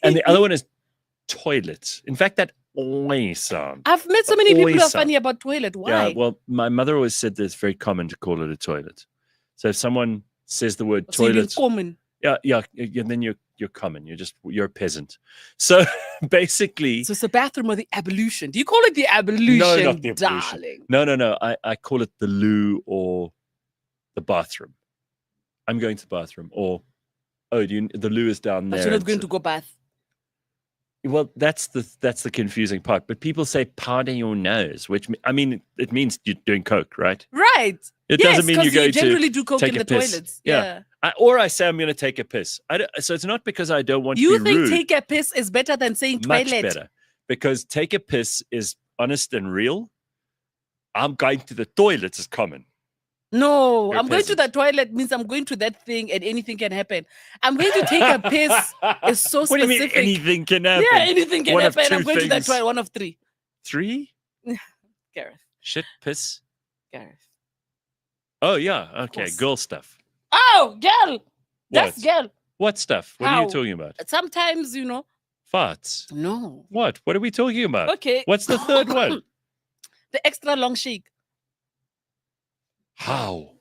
And the other one is toilet. In fact, that always sound. I've met so many people who are funny about toilet. Why? Yeah, well, my mother always said that it's very common to call it a toilet. So if someone says the word toilet, common. Yeah, then you're common. You're a peasant. So basically, so it's the bathroom or the ablution. Do you call it the ablution? No, not the ablution. Darling. No. I call it the loo or the bathroom. I'm going to the bathroom, or the loo is down there. But you're not going to go bath. Well, that's the confusing part. But people say powder your nose, which it means you're doing coke, right? Right. It doesn't mean you're going to generally do coke in the piss. toilets. Yeah. Or I say I'm going to take a piss. So it's not because I don't want to be rude. You think take a piss is better than saying toilet? Much better. Because take a piss is honest and real. I'm going to the toilet is common. No, I'm going to the toilet means I'm going to that thing and anything can happen. I'm going to take a piss is so specific. What do you mean anything can happen? Yeah, anything can happen. I'm going to that toilet. One of three. 3? Gareth. Shit, piss. Gareth. Oh, yeah. Okay, girl stuff. Oh, girl. That's girl. What stuff? What are you talking about? Sometimes, Farts. No. What? What are we talking about? Okay. What's the third one? The extra long shake. How?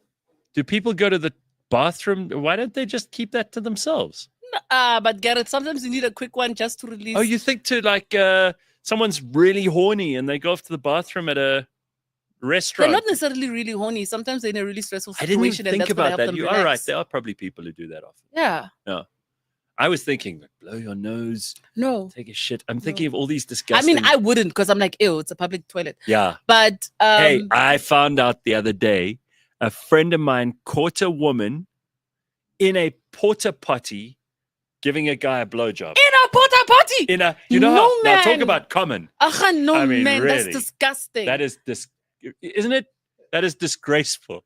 Do people go to the bathroom? Why don't they just keep that to themselves? But Gareth, sometimes you need a quick one just to release. Oh, you think someone's really horny and they go off to the bathroom at a restaurant? They're not necessarily really horny. Sometimes they're in a really stressful situation. I didn't even think about that. You are right. Relax. There are probably people who do that often. Yeah. No. I was thinking, blow your nose. No. Take a shit. I'm thinking of all these disgusting. I wouldn't because I'm like, ew, it's a public toilet. Yeah. But hey, I found out the other day, a friend of mine caught a woman in a porta potty giving a guy a blowjob. In a porta potty? Now talk about common. Man, really, that's disgusting. That is isn't it? That is disgraceful.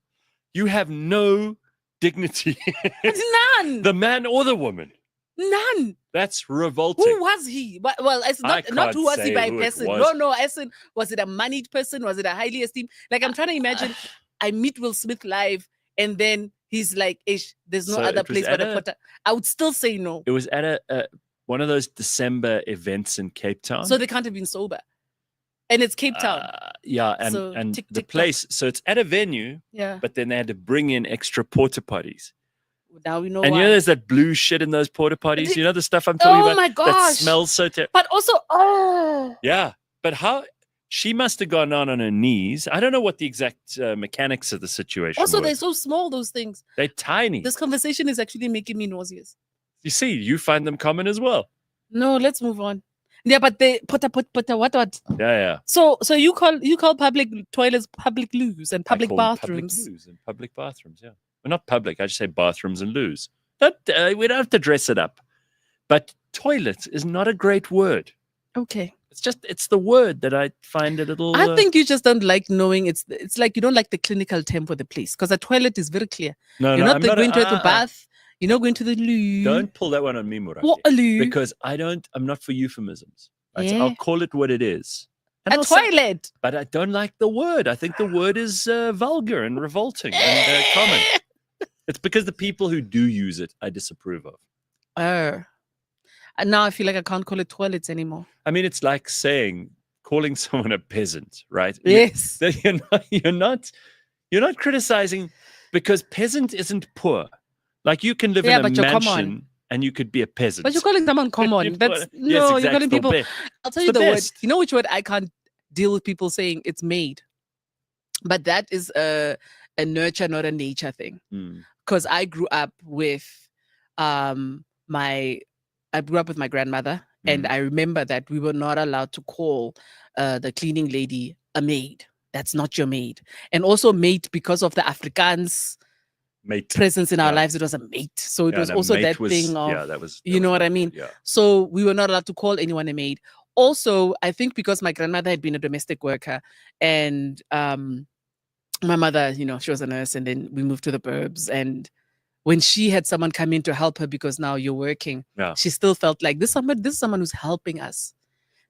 You have no dignity. It's none. The man or the woman. None. That's revolting. Who was he? Well, it's not who was he by person. No. As in, was it a moneyed person? Was it a highly esteemed? Like, I'm trying to imagine. I meet Will Smith live, and then he's like, "Ish, there's no other place but a Potter." I would still say no. It was at one of those December events in Cape Town. So they can't have been sober. And it's Cape Town. Yeah, and the place, so it's at a venue, but then they had to bring in extra porta potties. Now we know and why. You know there's that blue shit in those porta potties? You know the stuff I'm talking about? Oh my gosh. That smells so terrible. But also, yeah, but how... She must have gone on her knees. I don't know what the exact mechanics of the situation also, were. they're so small, those things. They're tiny. This conversation is actually making me nauseous. You see, you find them common as well. No, let's move on. Yeah, but they put what? Yeah. So you call public toilets public loos and public bathrooms. Public loos and public bathrooms, yeah. Well, not public. I just say bathrooms and loos. We don't have to dress it up. But toilet is not a great word. Okay. It's the word that I find a little... I think you just don't like knowing. It's like you don't like the clinical term for the place, because a toilet is very clear. You're not going to the bath. You're not going to the loo. Don't pull that one on me, Morake. What a loo? Because I'm not for euphemisms. Right? So I'll call it what it is. A toilet. But I don't like the word. I think the word is vulgar and revolting and common. It's because the people who do use it, I disapprove of. And now I feel like I can't call it toilets anymore. I mean, it's like calling someone a peasant, right? Yes. You're not criticizing, because peasant isn't poor. Like, you can live in a mansion and you could be a peasant. But you're calling someone common. You're calling people. I'll tell you the word. You know which word I can't deal with people saying? It's made. But that is a nurture, not a nature thing. Because I grew up with my grandmother, and I remember that we were not allowed to call the cleaning lady a maid. That's not your maid. And also mate, because of the Afrikaans presence in our lives, it was a mate. So it was also that thing of, you know what I mean? Yeah. So we were not allowed to call anyone a maid. Also, I think because my grandmother had been a domestic worker, and my mother, she was a nurse, and then we moved to the burbs, and when she had someone come in to help her, because now you're working, she still felt like this is someone who's helping us.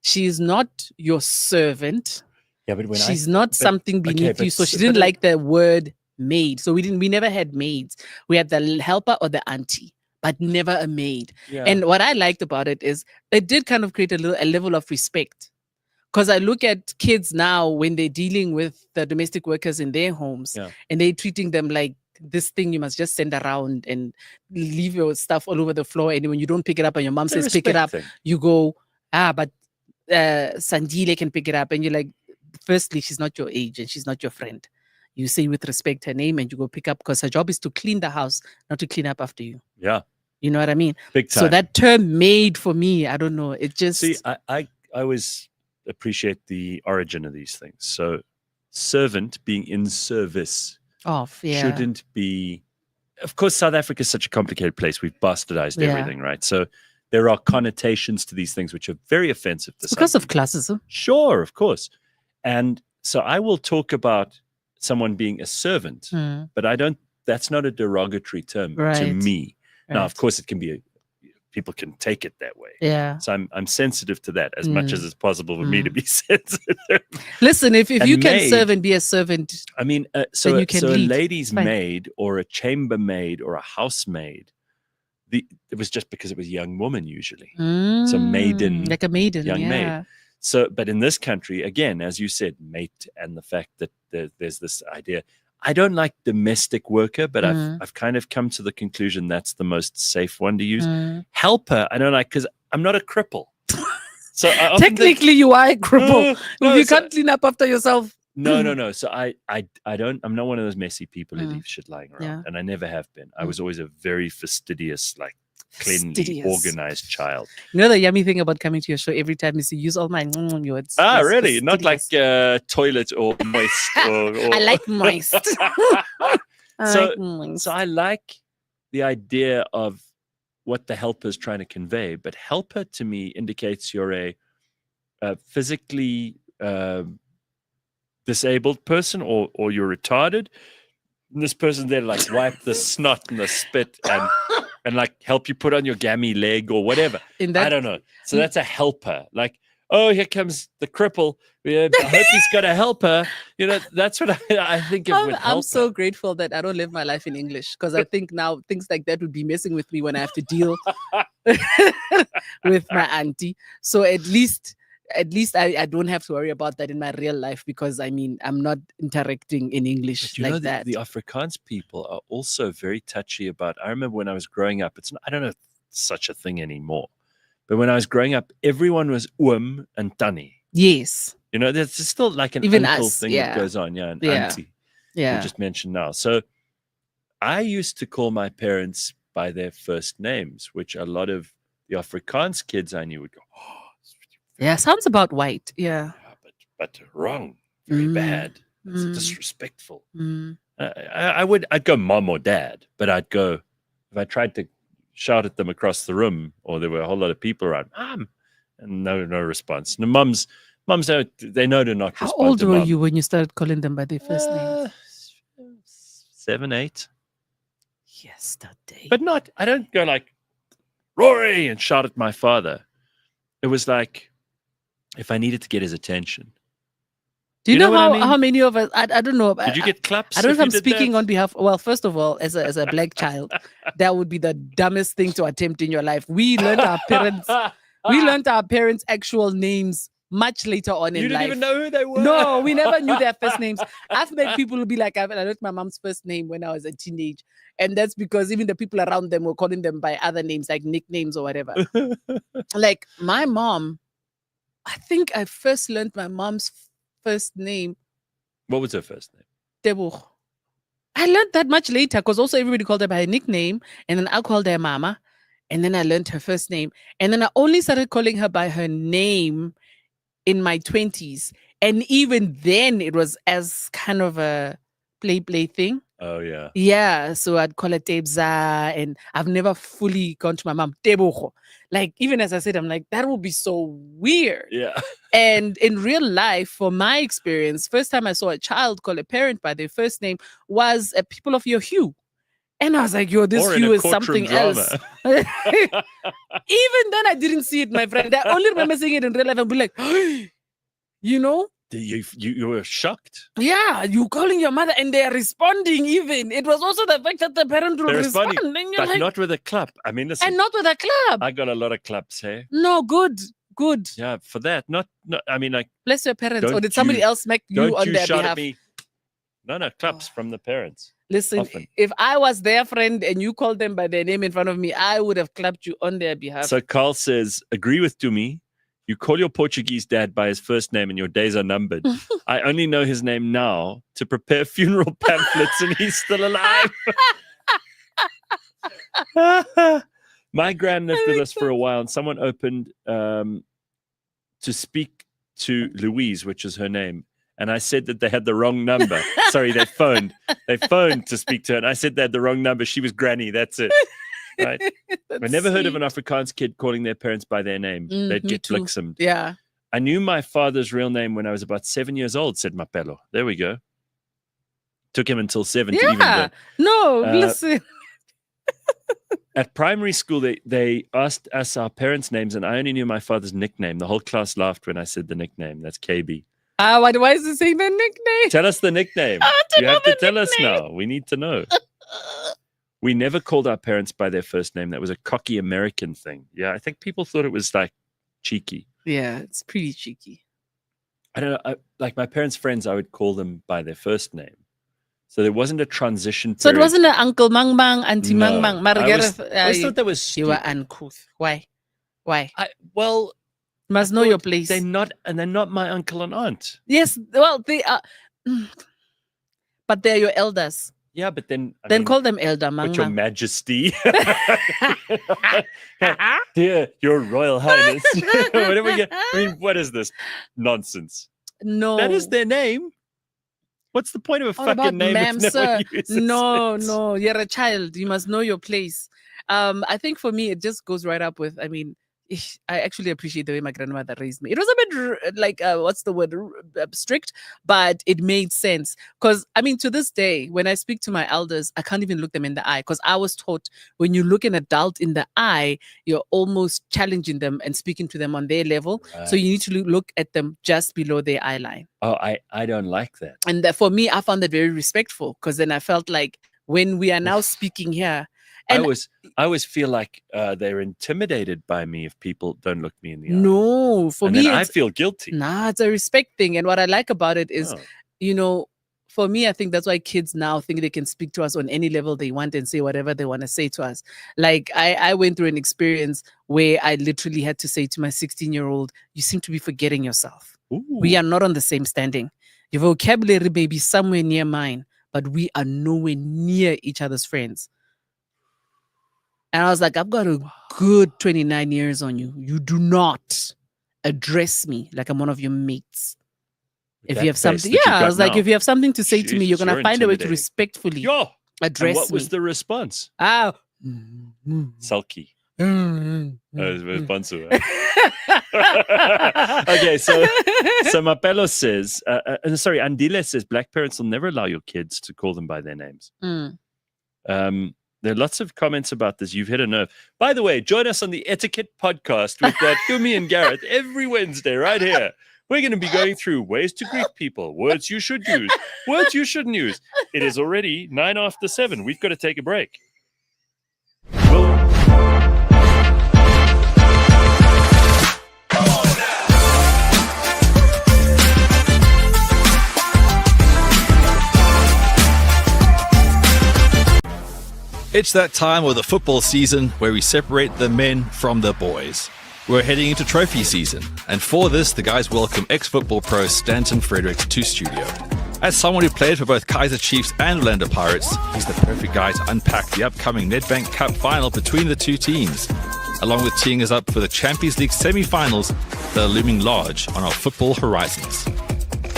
She is not your servant. Yeah, but she's not something beneath you. So she didn't like the word maid. So we never had maids. We had the helper or the auntie, but never a maid. Yeah. And what I liked about it is it did kind of create a level of respect. Because I look at kids now when they're dealing with the domestic workers in their homes, and they're treating them like this thing you must just send around and leave your stuff all over the floor. And when you don't pick it up and your mom says pick it up, you go, but Sandile can pick it up. And you're like, firstly, she's not your age and she's not your friend. You say with respect her name and you go pick up, because her job is to clean the house, not to clean up after you. Yeah. You know what I mean? Big time. So that term made for me, I don't know. It just... See, I always appreciate the origin of these things. So servant being in service shouldn't be... Of course, South Africa is such a complicated place. We've bastardized everything, right? So there are connotations to these things which are very offensive to some because of classism. Sure, of course. And so I will talk about someone being a servant, but that's not a derogatory term to me. Now, of course, it can be people can take it that way. Yeah. So I'm sensitive to that as much as it's possible for me to be sensitive. Listen, if you can serve and be a servant, I mean, so a lady's maid or a chambermaid or a housemaid, it was just because it was a young woman usually. So maiden, like a maiden, young maid. So, but in this country, again, as you said, mate, and the fact that there's this idea. I don't like domestic worker, but I've kind of come to the conclusion that's the most safe one to use. Helper, I don't like, because I'm not a cripple. So technically, you are a cripple. If you can't clean up after yourself. No. So I'm not one of those messy people who leave shit lying around, and I never have been. I was always a very fastidious, like cleanly organized child. You know the yummy thing about coming to your show every time is you use all my words. Really? Not like toilet or moist. I like moist. So I like the idea of what the helper is trying to convey, but helper to me indicates you're a physically disabled person or you're retarded. And this person there like wipe the snot and the spit and like help you put on your gammy leg or whatever. I don't know. So that's a helper. Like, oh, here comes the cripple. I hope he's got a helper. That's what I think of with helper. I'm so grateful that I don't live my life in English, because I think now things like that would be messing with me when I have to deal with my auntie. So at least I don't have to worry about that in my real life, because I mean, I'm not interacting in English like that. The Afrikaans people are also very touchy about. I remember when I was growing up. I don't know if it's such a thing anymore, but when I was growing up, everyone was oom and tannie. Yes. There's still like an Even uncle us, thing that goes on. Yeah, an Yeah. auntie. Yeah. You just mentioned now. So I used to call my parents by their first names, which a lot of the Afrikaans kids I knew would go, oh, yeah, sounds about white. Yeah. But wrong. Very bad. It's disrespectful. I'd go mom or dad, but I'd go, if I tried to shout at them across the room, or there were a whole lot of people around, mom, and no response. No, mums, they know to not How respond. old to were mom. you when you started calling them by their first names? 7, 8. Yesterday. But I don't go like, Rory, and shout at my father. It was like, if I needed to get his attention. Do you know what I mean? how many of us? I don't know. Did you get claps? I don't know if I'm speaking on behalf. Well, first of all, as a black child, that would be the dumbest thing to attempt in your life. We learned our parents' actual names much later on in life. You didn't even know who they were? No, we never knew their first names. I've met people who be like, I learned my mom's first name when I was a teenage. And that's because even the people around them were calling them by other names, like nicknames or whatever. Like my mom, I think I first learned my mom's first name. What was her first name? Tabo. I learned that much later, because also everybody called her by her nickname, and then I called her Mama, and then I learned her first name, and then I only started calling her by her name in my 20s, and even then it was as kind of a play thing. Oh yeah. Yeah, so I'd call her Tebza, and I've never fully gone to my mom Tebogo. Like, even as I said, I'm like, that would be so weird. Yeah. And in real life, for my experience, first time I saw a child call a parent by their first name was people of your hue. And I was like, yo, this hue is something else. Even then, I didn't see it, my friend. I only remember seeing it in real life and be like, you know? You were shocked. Yeah, you calling your mother and they're responding even. It was also the fact that the parent would respond. But like, not with a clap. I mean, listen. And not with a clap. I got a lot of claps, hey? No, good. Yeah, for that. Not I mean, like. Bless your parents. Or did somebody else make you on their behalf? At me. No, claps from the parents. Listen, often. If I was their friend and you called them by their name in front of me, I would have clapped you on their behalf. So Carl says, agree with Tumi. You call your Portuguese dad by his first name and your days are numbered. I only know his name now to prepare funeral pamphlets and he's still alive. My gran lived with us for a while and someone opened to speak to Louise, which is her name. And I said that they had the wrong number. Sorry, they phoned. They phoned to speak to her. And I said they had the wrong number. She was Granny. That's it. Right? I never heard of an Afrikaans kid calling their parents by their name. They'd get bliksemed. Yeah. I knew my father's real name when I was about 7 years old, said Mapello. There we go. Took him until 7 to even go. No, listen. At primary school, they asked us our parents' names, and I only knew my father's nickname. The whole class laughed when I said the nickname. That's KB. Why is it saying the nickname? Tell us the nickname. You have to tell us now. We need to know. We never called our parents by their first name. That was a cocky American thing. Yeah, I think people thought it was like cheeky. Yeah, it's pretty cheeky. I don't know. Like my parents' friends, I would call them by their first name. So there wasn't a transition period. So it wasn't an Uncle Mang Mang, Auntie Mang Mang. I always thought that was stupid. You were uncouth. Why? Well, must know your place. They're not my uncle and aunt. Yes, well, they are. But they're your elders. Yeah, but then call them Elder Mang. Your Majesty, dear Your Royal Highness. What is this nonsense? No, that is their name. What's the point of a fucking name? Ma'am, sir. No, you're a child. You must know your place. I think for me, it just goes right up with. I mean, I actually appreciate the way my grandmother raised me. It was a bit like, what's the word? Strict, but it made sense. Because, I mean, to this day, when I speak to my elders, I can't even look them in the eye. Because I was taught when you look an adult in the eye, you're almost challenging them and speaking to them on their level. Right. So you need to look at them just below their eye line. Oh, I don't like that. And for me, I found that very respectful. Because then I felt like when we are now speaking here, I always feel like they're intimidated by me if people don't look me in the eye. No, for and me, then I feel guilty. Nah, it's a respect thing. And what I like about it is, for me, I think that's why kids now think they can speak to us on any level they want and say whatever they want to say to us. Like I went through an experience where I literally had to say to my 16-year-old, you seem to be forgetting yourself. Ooh. We are not on the same standing. Your vocabulary may be somewhere near mine, but we are nowhere near each other's friends. And I was like, I've got a good 29 years on you. You do not address me like I'm one of your mates. If you have something, I was like, if you have something to say to me, you're gonna find a way to respectfully address me. What was the response? Sulky. Okay, so Mapelo says, Andile says, black parents will never allow your kids to call them by their names. There are lots of comments about this. You've hit a nerve. By the way, join us on the Etiquette podcast with Tumi and Gareth every Wednesday right here. We're going to be going through ways to greet people, words you should use, words you shouldn't use. It is already 7:09. We've got to take a break. It's that time of the football season where we separate the men from the boys. We're heading into trophy season, and for this, the guys welcome ex-football pro Stanton Fredericks to studio. As someone who played for both Kaizer Chiefs and Orlando Pirates, he's the perfect guy to unpack the upcoming Nedbank Cup final between the two teams, along with teeing us up for the Champions League semi-finals that are looming large on our football horizons.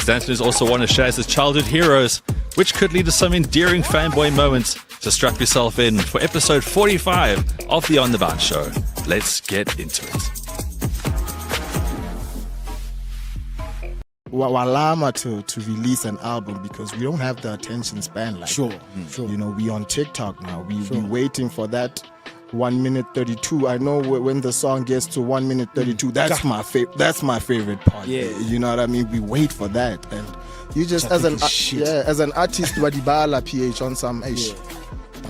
Stanton is also one of Shaz's childhood heroes, which could lead to some endearing fanboy moments. So strap yourself in for episode 45 of the On The Bounce Show. Let's get into it. Walama to release an album because we don't have the attention span like sure. We on TikTok now. We waiting for that 1 minute 32. I know when the song gets to 1 minute 32, that's my favorite part. Yeah. You know what I mean? We wait for that, and you just as an artist, Wadibala PH on some ish.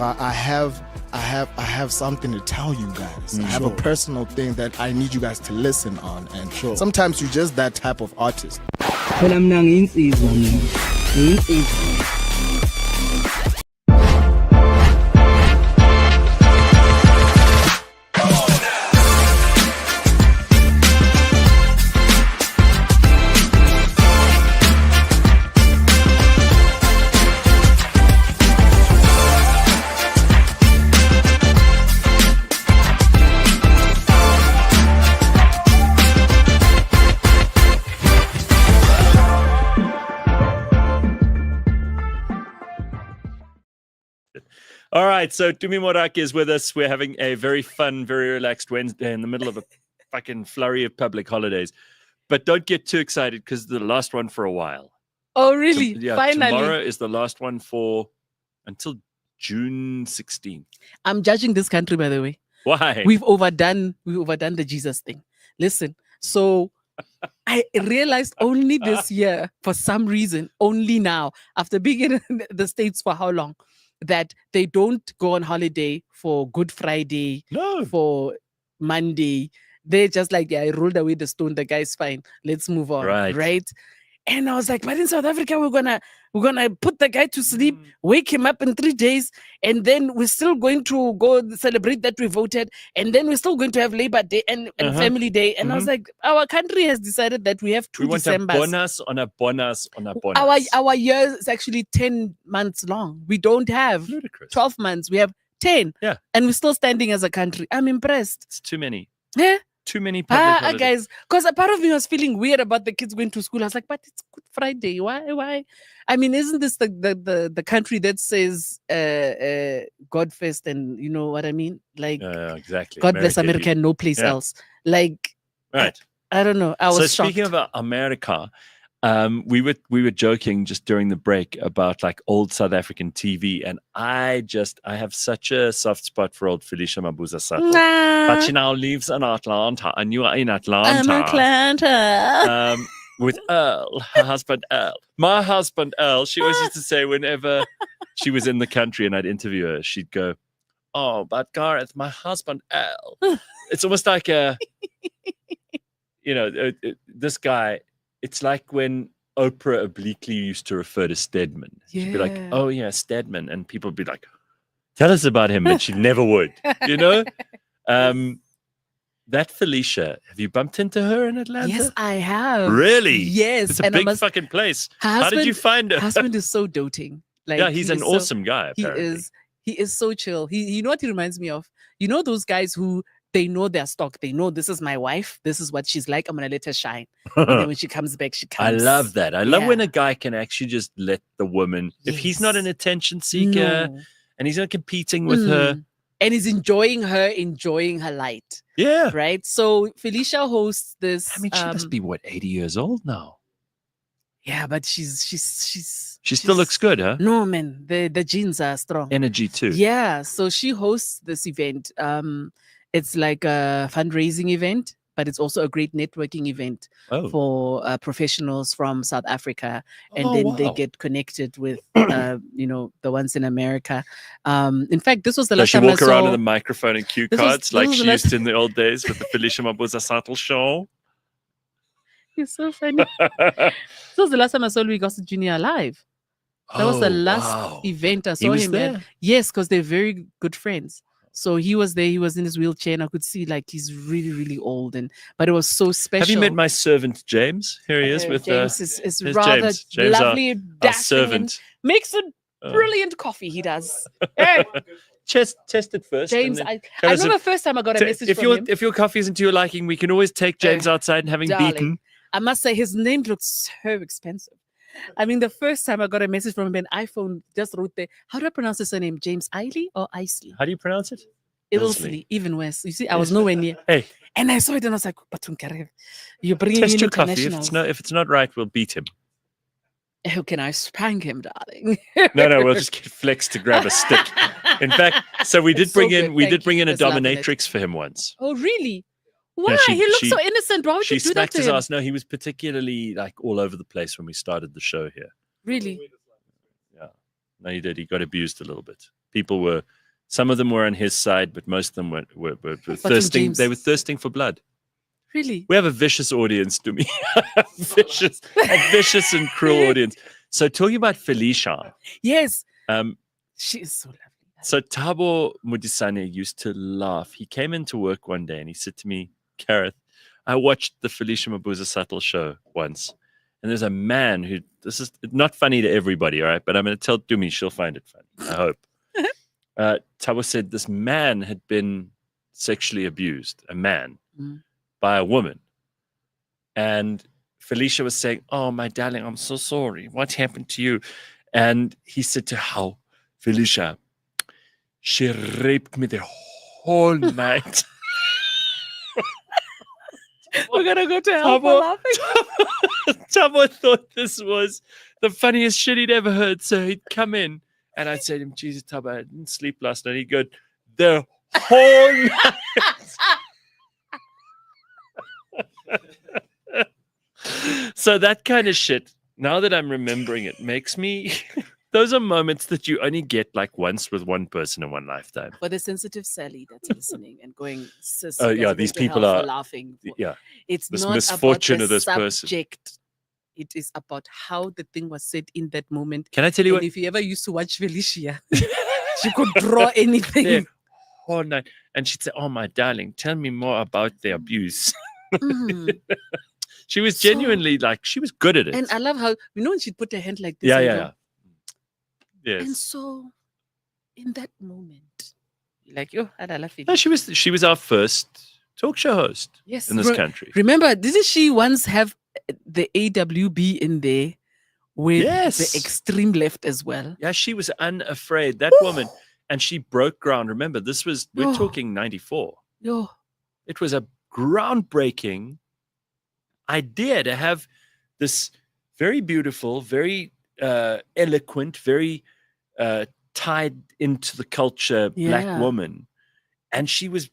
I have something to tell you guys. I have a personal thing that I need you guys to listen on, and sometimes you're just that type of artist. All right, so Tumi Morake is with us. We're having a very fun, very relaxed Wednesday in the middle of a fucking flurry of public holidays. But don't get too excited because it's the last one for a while. Oh, really? Finally. Tomorrow is the last one until June 16th. I'm judging this country, by the way. Why? We've overdone the Jesus thing. Listen, so I realized only this year, for some reason, only now, after being in the States for how long, that they don't go on holiday for Good Friday, for Monday. They're just like, I rolled away the stone. The guy's fine. Let's move on. Right? And I was like, but in South Africa, we're gonna put the guy to sleep, wake him up in 3 days, and then we're still going to go celebrate that we voted, and then we're still going to have Labor Day and Family Day. And I was like, our country has decided that we have 2 Decembers. We want a bonus on a bonus on a bonus. Our year is actually 10 months long. We don't have 12 months. We have 10. Yeah. And we're still standing as a country. I'm impressed. It's too many. Yeah. Too many public holidays. Guys, because a part of me was feeling weird about the kids going to school. I was like, but it's Good Friday. Why? I mean, isn't this the country that says God first, and you know what I mean? Like, exactly. God bless America and no place else. Like, Right. I don't know. I was So shocked. speaking of America, we were joking just during the break about like old South African TV, and I have such a soft spot for old Felicia Mabuza Sattel. But she now lives in Atlanta, and you are in Atlanta. I'm Atlanta. With Earl, her husband Earl. My husband Earl, she always used to say whenever she was in the country and I'd interview her, she'd go, "Oh, but Gareth, my husband Earl." It's almost like this guy, it's like when Oprah obliquely used to refer to Stedman. She'd be like, Yeah. "Oh, yeah, Stedman." And people would be like, "Tell us about him." And she never would, you know? That Felicia, have you bumped into her in Atlanta? Yes, I have. Really? Yes. It's a big fucking place. How did you find her? Husband is so doting. Like, yeah, he's an awesome guy, apparently. He is so chill. You know what he reminds me of? You know those guys who they know their stock. They know this is my wife. This is what she's like. I'm gonna let her shine. And then when she comes back, she comes. I love that. I love when a guy can actually just let the woman, if he's not an attention seeker and he's not competing with her. And he's enjoying her light. Yeah. Right? So Felicia hosts this. I mean, she must be, 80 years old now? Yeah, but she still looks good, huh? No, man. The genes are strong. Energy too. Yeah. So she hosts this event. It's like a fundraising event, but it's also a great networking event for professionals from South Africa. And then they get connected with, the ones in America. In fact, this was the last time I saw... Does she walk around with a microphone and cue cards like she used to in the old days with the Felicia Mabuza Sattel show? You're so funny. This was the last time I saw Louis Gossett Jr. live. That was the last event I saw him at. Yes, because they're very good friends. So he was there. He was in his wheelchair, and I could see like he's really, really old. But it was so special. Have you met my servant James? Here he is with James. Is rather James, lovely, our servant. Makes a brilliant coffee. He does. Hey. Test it first. James, I remember the first time I got a message from him. If your coffee isn't to your liking, we can always take James outside and have him beaten. I must say his name looks so expensive. I mean, the first time I got a message from him, an iPhone just wrote there. How do I pronounce his name? James Isley or Isley? How do you pronounce it? Ilsley, even worse. You see, I was nowhere near. Hey. And I saw it and I was like, you're bringing Test in your coffee. internationals. If it's not right, we'll beat him. How can I spank him, darling? No, we'll just get Flex to grab a stick. In fact, so we did bring in a dominatrix for him once. Oh, really? Why? He looks so innocent. Why would you do that to him? She smacked his ass. No, he was particularly like all over the place when we started the show here. Really? Yeah. No, he did. He got abused a little bit. Some of them were on his side, but most of them were thirsting. They were thirsting for blood. Really? We have a vicious audience, to me. a vicious and cruel audience. So talking about Felicia. Yes. She is so lovely. So Tabo Mudisane used to laugh. He came into work one day and he said to me, Gareth, I watched the Felicia Mabuza Sattel show once. And there's a man who, this is not funny to everybody, all right? But I'm going to tell Tumi, she'll find it funny, I hope. Tabo said this man had been sexually abused, a man, by a woman. And Felicia was saying, "Oh, my darling, I'm so sorry. What happened to you?" And he said to her, "Felicia, she raped me the whole night." We're going to go to hell for laughing. Tabo thought this was the funniest shit he'd ever heard. So he'd come in and I'd say to him, "Jesus, Tabo, I didn't sleep last night." He'd go, "The whole night." So that kind of shit, now that I'm remembering it, makes me... Those are moments that you only get like once with one person in one lifetime. For the sensitive Sally that's listening and going, "Sis, oh yeah, these people are laughing." Yeah, it's this not misfortune about the of this subject. person. It is about how the thing was said in that moment. Can I tell you what? If you ever used to watch Felicia, she could draw anything. Yeah. All night, and she'd say, "Oh my darling, tell me more about the abuse." She was genuinely like, she was good at it. And I love how, when she'd put her hand like this. Yeah. Yes. And so, in that moment, you're like, "Yo, I love it." No, she was our first talk show host in this country. Remember, didn't she once have the AWB in there with the extreme left as well? Yeah, she was unafraid. That woman, and she broke ground. Remember, we're talking 94. Yo. It was a groundbreaking idea to have this very beautiful, very eloquent, very tied into the culture black woman, and she was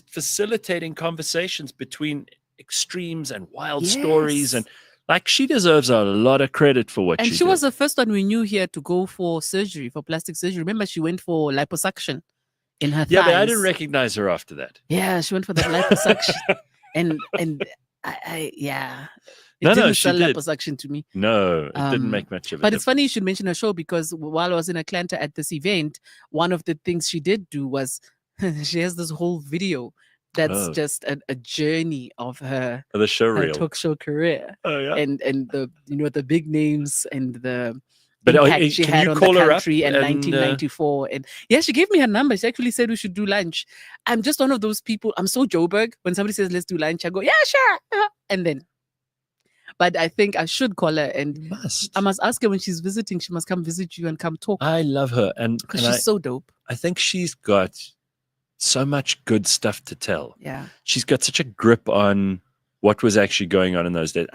facilitating conversations between extremes and wild stories, and like she deserves a lot of credit for what she did. And she was the first one we knew here to go for surgery, for plastic surgery. Remember, she went for liposuction in her thighs. Yeah, but I didn't recognize her after that. Yeah, she went for the liposuction, and I It No, didn't she sell did. liposuction to me. No, it didn't make much of it. But it's funny you should mention her show, because while I was in Atlanta at this event, one of the things she did do was she has this whole video that's just a journey of her, the show her reel. talk show career. Oh yeah. And the the big names and the But impact she can had you on call the her up country in and, 1994. And yeah, she gave me her number. She actually said we should do lunch. I'm just one of those people. I'm so Joburg. When somebody says let's do lunch, I go, yeah, sure. And then, but I think I should call her, and I must ask her when she's visiting. She must come visit you and come talk. I love her, and because she's so dope. I think she's got so much good stuff to tell. Yeah, she's got such a grip on what was actually going on in those days.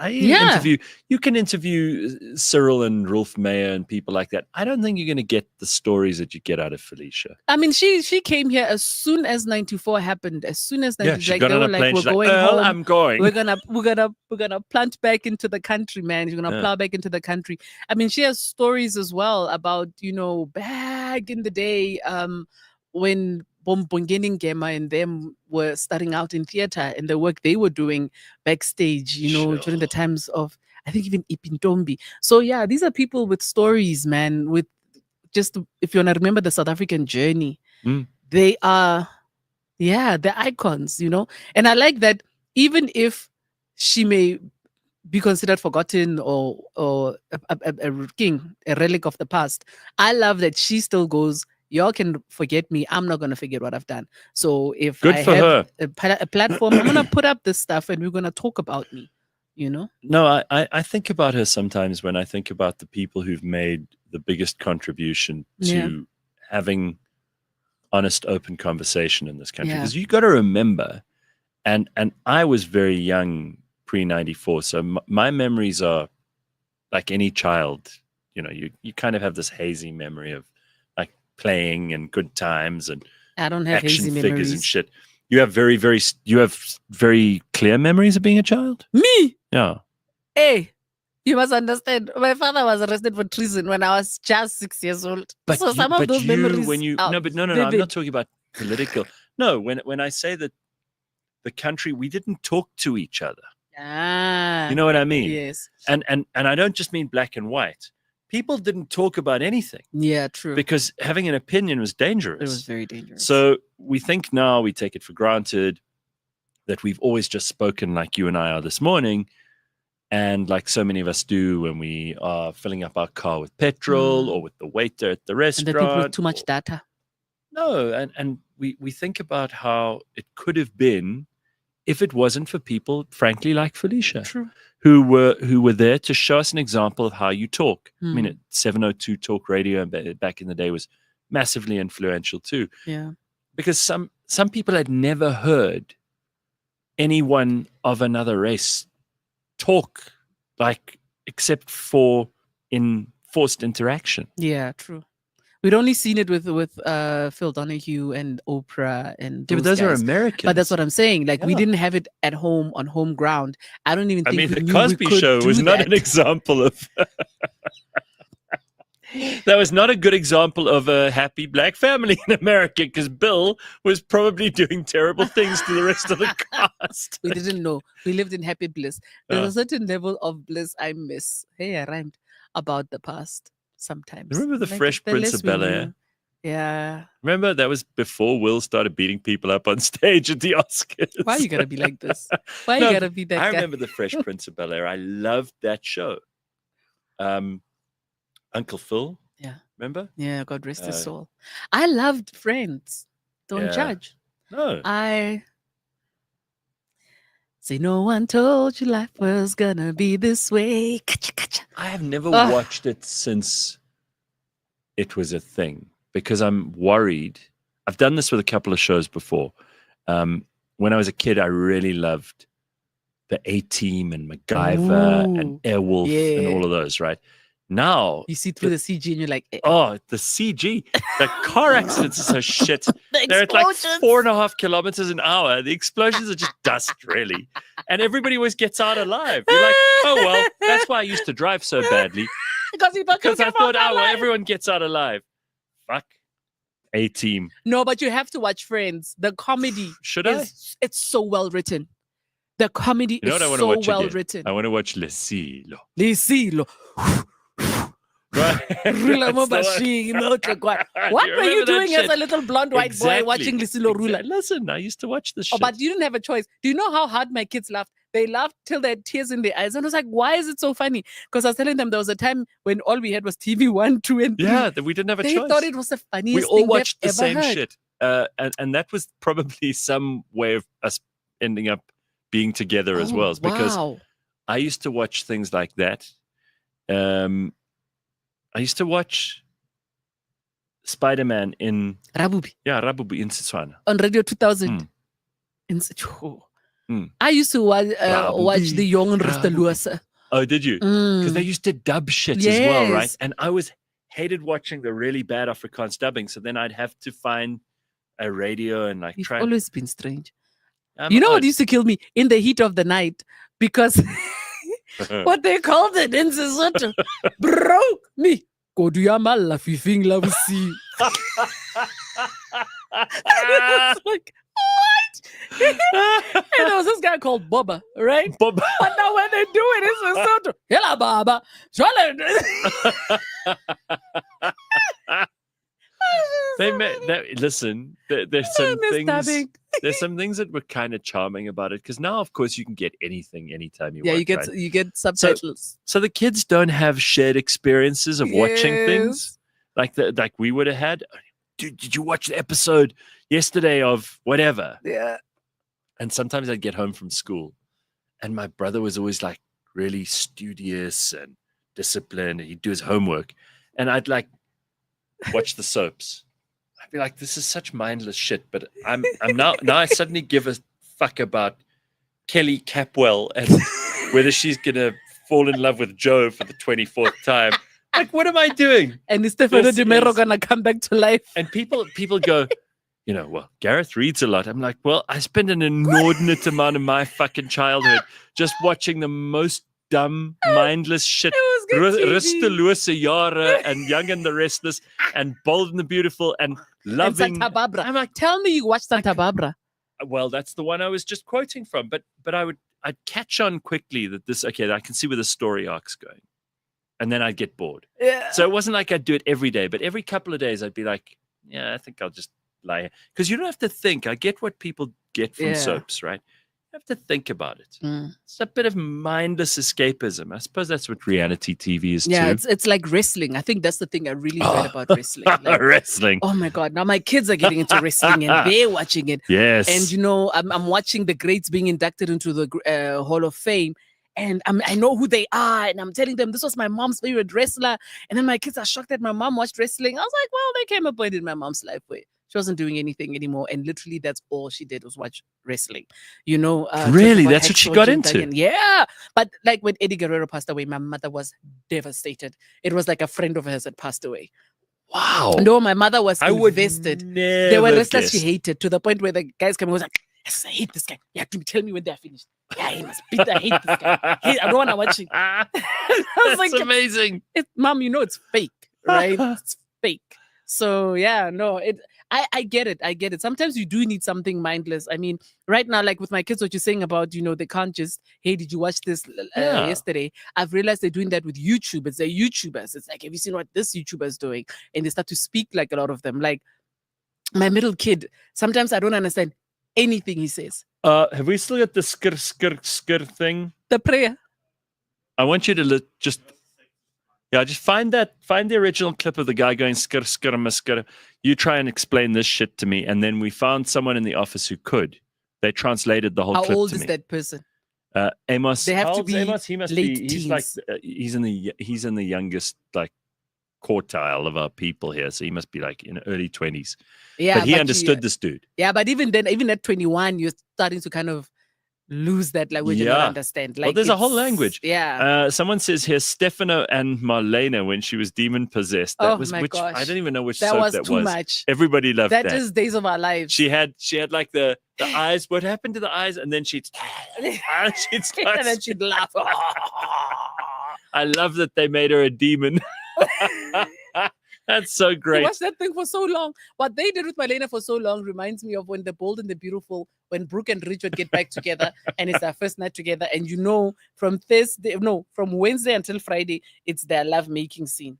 You can interview Cyril and Rolf Mayer and people like that. I don't think you're going to get the stories that you get out of Felicia. I mean, she came here as soon as 94 happened. As soon as 94, she got on a plane. We're She's going like, home. I'm going. We're gonna plant back into the country, man. You're gonna plow back into the country. I mean, she has stories as well about back in the day, when Bombongening Gema and them were starting out in theater and the work they were doing backstage, during the times of, I think, even Ipintombi. So yeah, these are people with stories, man, with just, if you want to remember the South African journey, they are, they're icons, and I like that even if she may be considered forgotten or a relic of the past, I love that she still goes, y'all can forget me. I'm not going to forget what I've done. So if I have a platform, I'm going to put up this stuff and we're going to talk about me, No, I think about her sometimes when I think about the people who've made the biggest contribution to having honest, open conversation in this country. Because you got to remember, and I was very young pre-94, so my memories are like any child. You kind of have this hazy memory of playing and good times and I don't have action hazy figures memories. and shit. You have very clear memories of being a child? Me? Yeah. Hey, you must understand. My father was arrested for treason when I was just 6 years old. But so some of those memories. No, I'm not talking about political. No, when I say that the country, we didn't talk to each other. Ah. You know what I mean? Yes. And I don't just mean black and white. People didn't talk about anything. Yeah, true. Because having an opinion was dangerous. It was very dangerous. So we think now, we take it for granted that we've always just spoken like you and I are this morning, and like so many of us do when we are filling up our car with petrol or with the waiter at the restaurant. And the people with too much data. No, and we think about how it could have been if it wasn't for people, frankly, like Felicia. True. Who were there to show us an example of how you talk. I mean, at 702 Talk Radio back in the day was massively influential too. Yeah. Because some people had never heard anyone of another race talk, except for in forced interaction. Yeah, true. We'd only seen it with Phil Donahue and Oprah and but those guys. are Americans. But that's what I'm saying. We didn't have it at home on home ground. I don't even think. I mean, the Cosby Show was not an example of. That was not a good example of a happy black family in America, because Bill was probably doing terrible things to the rest of the cast. We didn't know. We lived in happy bliss. There's a certain level of bliss I miss. Hey, I rhymed about the past. Sometimes. Remember the Fresh Prince of Bel-Air? Yeah. Remember, that was before Will started beating people up on stage at the Oscars. Why you gotta be like this? Why you gotta be that guy? I remember the Fresh Prince of Bel-Air. I loved that show. Uncle Phil. Yeah. Remember? Yeah, God rest his soul. I loved Friends. Don't judge. No. Say no one told you life was gonna be this way. I have never watched it since it was a thing, because I'm worried. I've done this with a couple of shows before. when I was a kid, I really loved the A-Team and MacGyver and Airwolf and all of those, right? Now you see through the CG and you're like, oh, the CG, the car accidents are so shit. They're at like 4.5 kilometers an hour. The explosions are just dust, really. And everybody always gets out alive. You're like, oh, well, that's why I used to drive so badly. Because I thought, oh, well, everyone gets out alive. Fuck. A-Team. No, but you have to watch Friends. The comedy. Should I? It's so well written. The comedy is so well written. I want to watch Le Silo. Le Silo. Right. What were you doing as a little blonde white boy watching Lisilo Rula? Listen, I used to watch this shit. Oh, but you didn't have a choice. Do you know how hard my kids laughed? They laughed till they had tears in their eyes. And I was like, why is it so funny? Because I was telling them there was a time when all we had was TV 1, 2, and 3. Yeah, that we didn't have a choice. They thought it was the funniest thing we all watched the ever same heard. shit. And that was probably some way of us ending up being together as well. Because I used to watch things like that. I used to watch Spider-Man in Rabubi. Yeah, Rabubi in Setswana. On Radio 2000. I used to watch the Young Rusteluasa. Oh, did you? Because they used to dub shit as well, right? And I hated watching the really bad Afrikaans dubbing. So then I'd have to find a radio and like try. It's always been strange. You know what used to kill me? In the heat of the night, because what they called it in Sesotho broke me. Go do your mala fifing love see. It's like, what? And there was this guy called Boba, right? Boba. But now when they do it, it's Sesotho. Hello, Baba. Listen, there's some things. There's some things that were kind of charming about it because now, of course, you can get anything anytime you want. Yeah, you get subtitles. So the kids don't have shared experiences of watching things like we would have had. Did you watch the episode yesterday of whatever? Yeah. And sometimes I'd get home from school, and my brother was always like really studious and disciplined. He'd do his homework, and I'd like watch the soaps. I'd be like, this is such mindless shit, but I'm now I suddenly give a fuck about Kelly Capwell and whether she's gonna fall in love with Joe for the 24th time. Like, what am I doing? And is Stefano Di Mero gonna come back to life? And people go, well, Gareth reads a lot. I'm like, well, I spend an inordinate amount of my fucking childhood just watching the most dumb, mindless shit. Rusteloose Jare and Young and the Restless and Bold and the Beautiful and Loving. And Santa Barbara. I'm like, tell me you watched Santa Barbara. Well, that's the one I was just quoting from. But I'd catch on quickly that I can see where the story arc's going. And then I'd get bored. Yeah. So it wasn't like I'd do it every day, but every couple of days I'd be like, yeah, I think I'll just lie. Because you don't have to think. I get what people get from soaps, right? You have to think about it. It's a bit of mindless escapism. I suppose that's what reality TV is too. Yeah, it's like wrestling. I think that's the thing I really read about wrestling. Like, wrestling. Oh my God. Now my kids are getting into wrestling and they're watching it. Yes. And I'm watching the greats being inducted into the Hall of Fame. And I know who they are. And I'm telling them this was my mom's favorite wrestler. And then my kids are shocked that my mom watched wrestling. I was like, well, there came a point in my mom's life where she wasn't doing anything anymore. And literally that's all she did was watch wrestling. Really? That's what she got into? Yeah. But like when Eddie Guerrero passed away, my mother was devastated. It was like a friend of hers had passed away. Wow. No, my mother was invested. There were wrestlers she hated to the point where the guys came and was like, yes, I hate this guy. You have to tell me when they're finished. Yeah, he must beat. I hate this guy. I don't want to watch it. That's like, amazing. Mom, it's fake, right? It's fake. So yeah, no, I get it. I get it. Sometimes you do need something mindless. I mean, right now, like with my kids, what you're saying about, they can't just, hey, did you watch this yesterday? I've realized they're doing that with YouTubers. They're YouTubers. It's like, have you seen what this YouTuber is doing? And they start to speak like a lot of them. Like my middle kid, sometimes I don't understand anything he says. Have we still got the skr thing? The prayer. I want you to just find the original clip of the guy going skr. You try and explain this shit to me, and then we found someone in the office who could. They translated the whole clip to me. How old is that person? Amos. They have to be Amos? He must late be. teens. He's in the youngest like quartile of our people here, so he must be like in early 20s. Yeah, but he understood this dude. Yeah, but even then, even at 21, you're starting to kind of lose that language and not understand. Like, well, there's a whole language. Yeah. Someone says here Stefano and Marlena when she was demon possessed. That was which gosh. I don't even know which that soap was that too was. much. Everybody loved that. That is Days of Our Lives. She had like the eyes. What happened to the eyes? And then she'd start, and then she'd laugh. I love that they made her a demon. That's so great. I watched that thing for so long. What they did with Marlena for so long reminds me of when The Bold and the Beautiful, when Brooke and Richard get back together and it's their first night together. And from Wednesday until Friday, it's their love-making scene.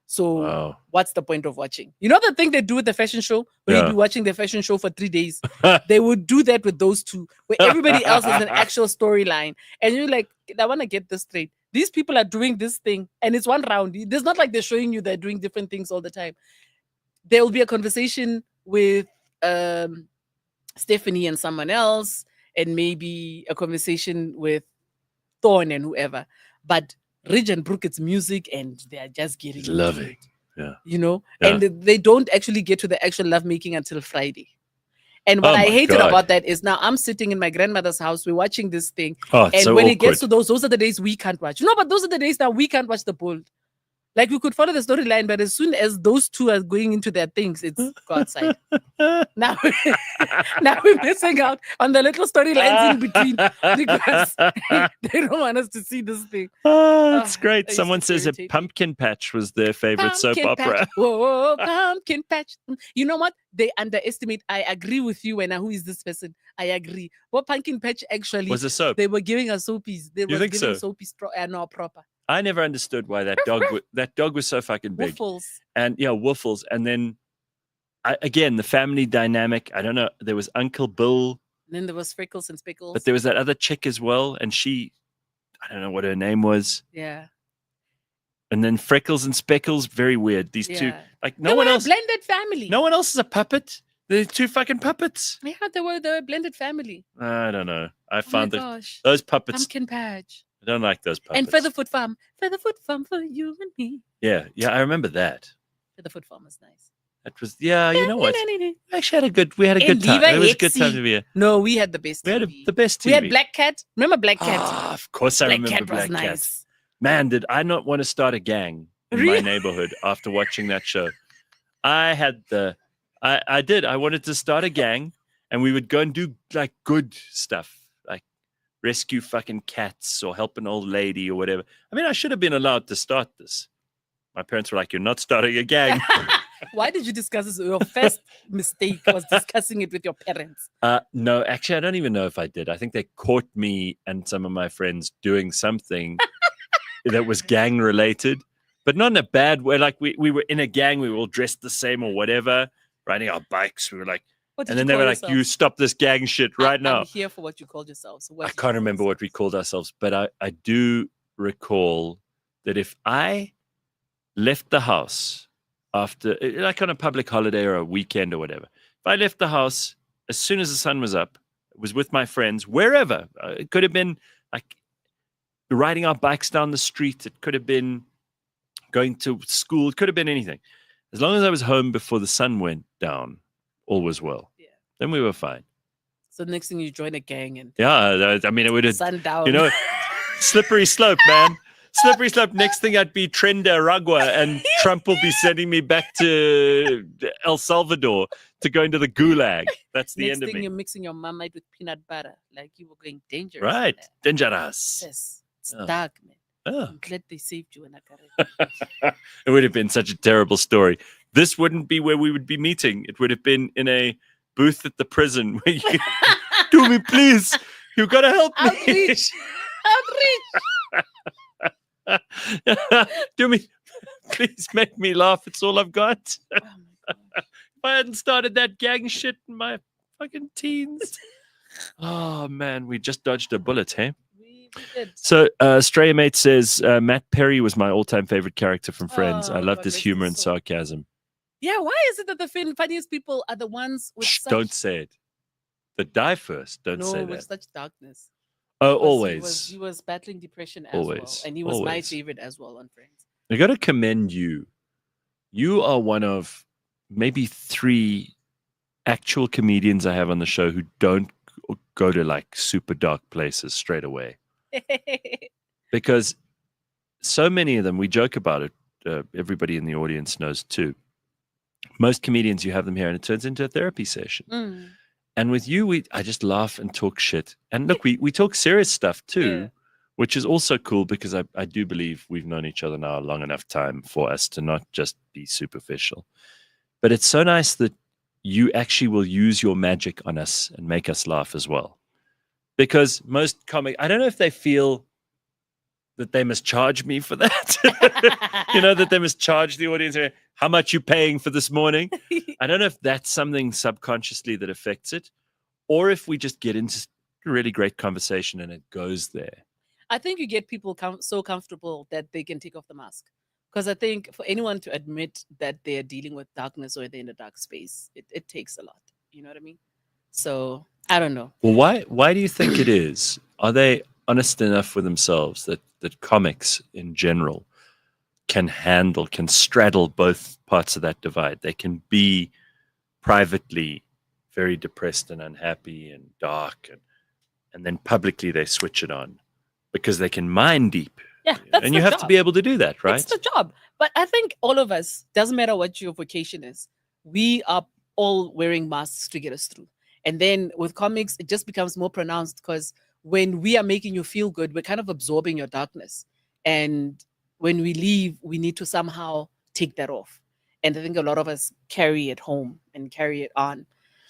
So what's the point of watching? You know the thing they do with the fashion show? Where you'd be watching the fashion show for 3 days. They would do that with those two, where everybody else is an actual storyline. And you're like, I want to get this straight. These people are doing this thing, and it's one round. There's not like they're showing you they're doing different things all the time. There will be a conversation with Stephanie and someone else, and maybe a conversation with Thorn and whoever. But Ridge and Brooke, it's music, and they're just getting loving. Yeah. And they don't actually get to the actual lovemaking until Friday. And what I hated about that is now I'm sitting in my grandmother's house. We're watching this thing. And so when awkward. it gets to those are the days we can't watch. But those are the days now we can't watch The Bold. Like, we could follow the storyline, but as soon as those two are going into their things, it's go outside. Now we're missing out on the little storylines in between because they don't want us to see this thing. That's great. Someone says that Pumpkin Patch was their favorite soap opera. Whoa, Pumpkin Patch. You know what? They underestimate. I agree with you. Who is this person? I agree. What Pumpkin Patch actually was a soap. They were giving us soapies. They were giving soapies no proper. I never understood why that dog was so fucking big. Woofles. And Woofles. And then again, the family dynamic. I don't know. There was Uncle Bill. And then there was Freckles and Speckles. But there was that other chick as well. And I don't know what her name was. Yeah. And then Freckles and Speckles, very weird. These two, like they were a blended family. No one else is a puppet. They're two fucking puppets. Yeah, they were a blended family. I don't know. I found those puppets. Pumpkin Patch. I don't like those puppets. And Featherfoot Farm for you and me. Yeah, I remember that. Featherfoot Farm was nice. That was, you know what? We actually had a good time. It was a good time to be here. No, we had the best. We had the best TV. We had Black Cat. Remember Black Cat? Of course I remember Black Cat. Nice. Man, did I not want to start a gang in my neighborhood after watching that show? I did. I wanted to start a gang, and we would go and do like good stuff. Rescue fucking cats or help an old lady or whatever. I mean, I should have been allowed to start this. My parents were like, "You're not starting a gang." Why did you discuss this? Your first mistake was discussing it with your parents. No, actually, I don't even know if I did. I think they caught me and some of my friends doing something that was gang related, but not in a bad way. Like we were in a gang. We were all dressed the same or whatever, riding our bikes. We were like, and then they were like, "You stop this gang shit right now." I'm here for what you called yourselves. I can't remember what we called ourselves, but I do recall that if I left the house after, like on a public holiday or a weekend or whatever, if I left the house as soon as the sun was up, was with my friends, wherever, it could have been like riding our bikes down the street. It could have been going to school. It could have been anything. As long as I was home before the sun went down, all was well. Yeah. Then we were fine. So next thing you join a gang and I mean, it would have sundown. Slippery slope, man. Slippery slope. Next thing I'd be Trendaragua, and Trump will be sending me back to El Salvador to go into the gulag. That's the end of me. Next thing you're mixing your Marmite with peanut butter, like you were going dangerous. Right, dangerous. Yes, it's dark, man. I'm glad they saved you in It would have been such a terrible story. This wouldn't be where we would be meeting. It would have been in a booth at the prison where you, do me, please. You gotta help me. Outreach. Do me, please make me laugh. It's all I've got. If I hadn't started that gang shit in my fucking teens. Oh man, we just dodged a bullet, hey? So Stray Mate says Matt Perry was my all-time favorite character from Friends. I loved his humor and sarcasm. Yeah, why is it that the funniest people are the ones with don't say it. The die first. Don't say that. No, with such darkness. Oh, always. He was battling depression as well. And he was my favorite as well on Friends. I got to commend you you are one of maybe 3 actual comedians I have on the show who don't go to like super dark places straight away. Because so many of them, we joke about it, everybody in the audience knows too. Most comedians, you have them here and it turns into a therapy session. And with you, I just laugh and talk shit. And look, we talk serious stuff too, which is also cool because I do believe we've known each other now a long enough time for us to not just be superficial. But it's so nice that you actually will use your magic on us and make us laugh as well. Because most comics, I don't know if they feel that they must charge me for that. That they must charge the audience. How much you paying for this morning? I don't know if that's something subconsciously that affects it, or if we just get into really great conversation and it goes there. I think you get people so comfortable that they can take off the mask. Because I think for anyone to admit that they're dealing with darkness or they're in a dark space, it takes a lot. You know what I mean? So I don't know. Well, why do you think it is? Are they honest enough with themselves that comics in general can straddle both parts of that divide? They can be privately very depressed and unhappy and dark, and then publicly they switch it on because they can mine deep. Yeah, that's and you have to be able to do that, right? It's the job. But I think all of us, doesn't matter what your vocation is, we are all wearing masks to get us through. And then with comics, it just becomes more pronounced because when we are making you feel good, we're kind of absorbing your darkness. And when we leave, we need to somehow take that off. And I think a lot of us carry it home and carry it on.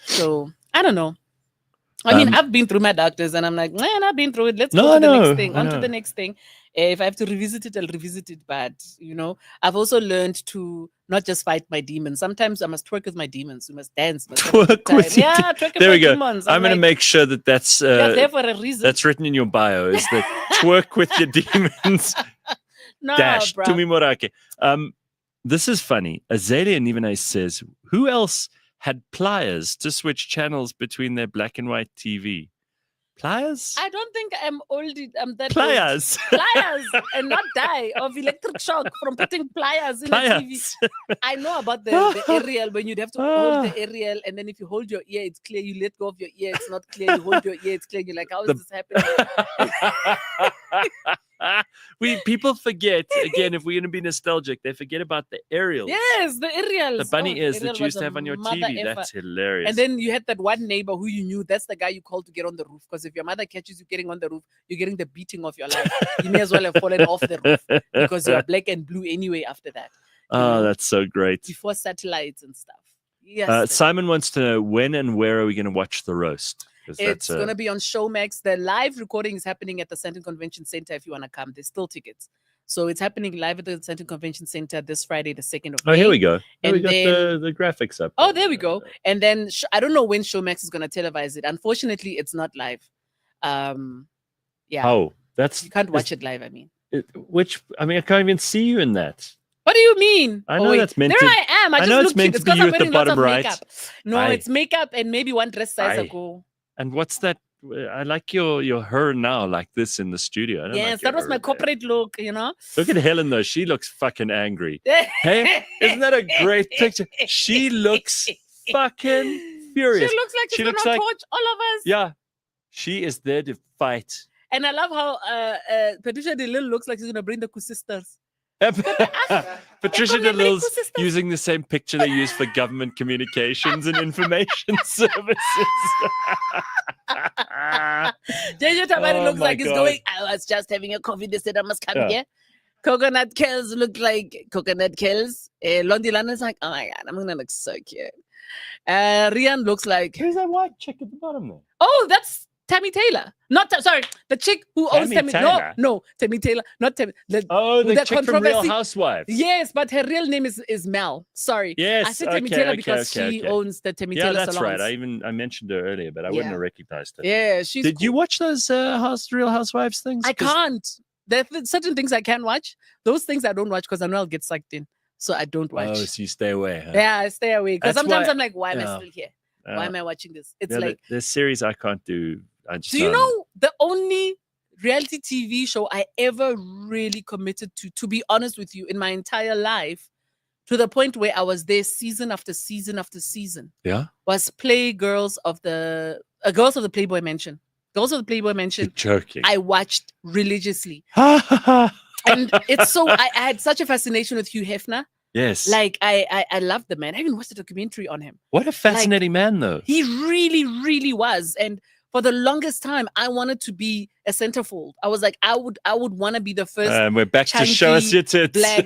So I don't know. I mean, I've been through my doctors and I'm like, man, I've been through it. Let's go to the next thing. On to the next thing. If I have to revisit it, I'll revisit it. But, I've also learned to not just fight my demons. Sometimes I must twerk with my demons. We must dance. Twerk with twerk with there my we go. demons. I'm going to make sure that's there for a reason. That's written in your bio. Is that twerk with your demons? No, Dash bro. Tumi Morake. This is funny. Azalea Nivenay says, who else had pliers to switch channels between their black and white TV? Pliers? I don't think I'm old. I'm that pliers. Old. Pliers and not die of electric shock from putting pliers in a TV. I know about the aerial when you'd have to hold the aerial and then if you hold your ear, it's clear. You let go of your ear, it's not clear. You hold your ear, it's clear. You're like, how is this happening? People forget, again, if we're going to be nostalgic, they forget about the aerials. Yes, the aerials. The bunny ears that you used to have on your TV. Effer. That's hilarious. And then you had that one neighbor who you knew, that's the guy you called to get on the roof. Because if your mother catches you getting on the roof, you're getting the beating of your life. You may as well have fallen off the roof because you're black and blue anyway after that. That's so great. Before satellites and stuff. Yes. Simon wants to know, when and where are we going to watch the roast? It's going to be on Showmax. The live recording is happening at the Sandton Convention Center if you want to come. There's still tickets. So it's happening live at the Sandton Convention Center this Friday, the 2nd of May. Oh, here we go. And we got the graphics up. Oh, there we go. And then I don't know when Showmax is going to televise it. Unfortunately, it's not live. Yeah. Oh, you can't watch it live, I mean. I can't even see you in that. What do you mean? I know that's meant there to. I am. I know just it's meant cute. to be you at the bottom right. Makeup. No, it's makeup and maybe one dress size ago. And what's that? I like your her now like this in the studio. Yes, that was my corporate look, Look at Helen though. She looks fucking angry. Hey, isn't that a great picture? She looks fucking furious. She looks like she's going to torch all of us. Yeah. She is there to fight. And I love how Patricia DeLille looks like she's going to bring the sisters. Patricia DeLille's using the same picture they use for government communications and information services. JJ Tabari looks like he's going, I was just having a coffee. They said I must come here. Coconut Kells look like Coconut Kells. Londilana's like, oh my God, I'm going to look so cute. Rian looks like... Who's that white chick at the bottom there? Oh, that's Tammy Taylor. The chick who owns Tammy Taylor. No, Tammy Taylor. Not Tammy. The chick from Real Housewives. Yes, but her real name is Mel. Sorry. Yes, I said Tammy Taylor because she owns the Tammy Taylor salons. Yeah, that's right. I mentioned her earlier, but I wouldn't have recognized her. Yeah, she's Did you watch those Real Housewives things? I can't. There are certain things I can watch. Those things I don't watch because I know I'll get sucked in. So I don't watch. Oh, so you stay away, huh? Yeah, I stay away. Because sometimes I'm like, why am I still here? Why am I watching this? It's like... The series I can't do. Do you know the only reality TV show I ever really committed to be honest with you, in my entire life, to the point where I was there season after season after season. Yeah. Was girls of the Playboy Mansion. Girls of the Playboy Mansion. You're joking. I watched religiously. And it's so I had such a fascination with Hugh Hefner. Yes. Like I loved the man. I even watched a documentary on him. What a fascinating man, though. He really, really was. And for the longest time, I wanted to be a centerfold. I was like, I would want to be the first. And we're back to show us your tits. Black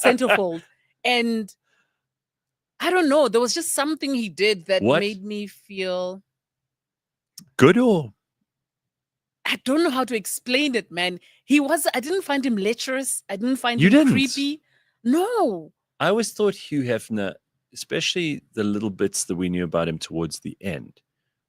centerfold. And I don't know. There was just something he did that made me feel good, or I don't know how to explain it, man. I didn't find him lecherous. I didn't find him creepy. No. I always thought Hugh Hefner, especially the little bits that we knew about him towards the end,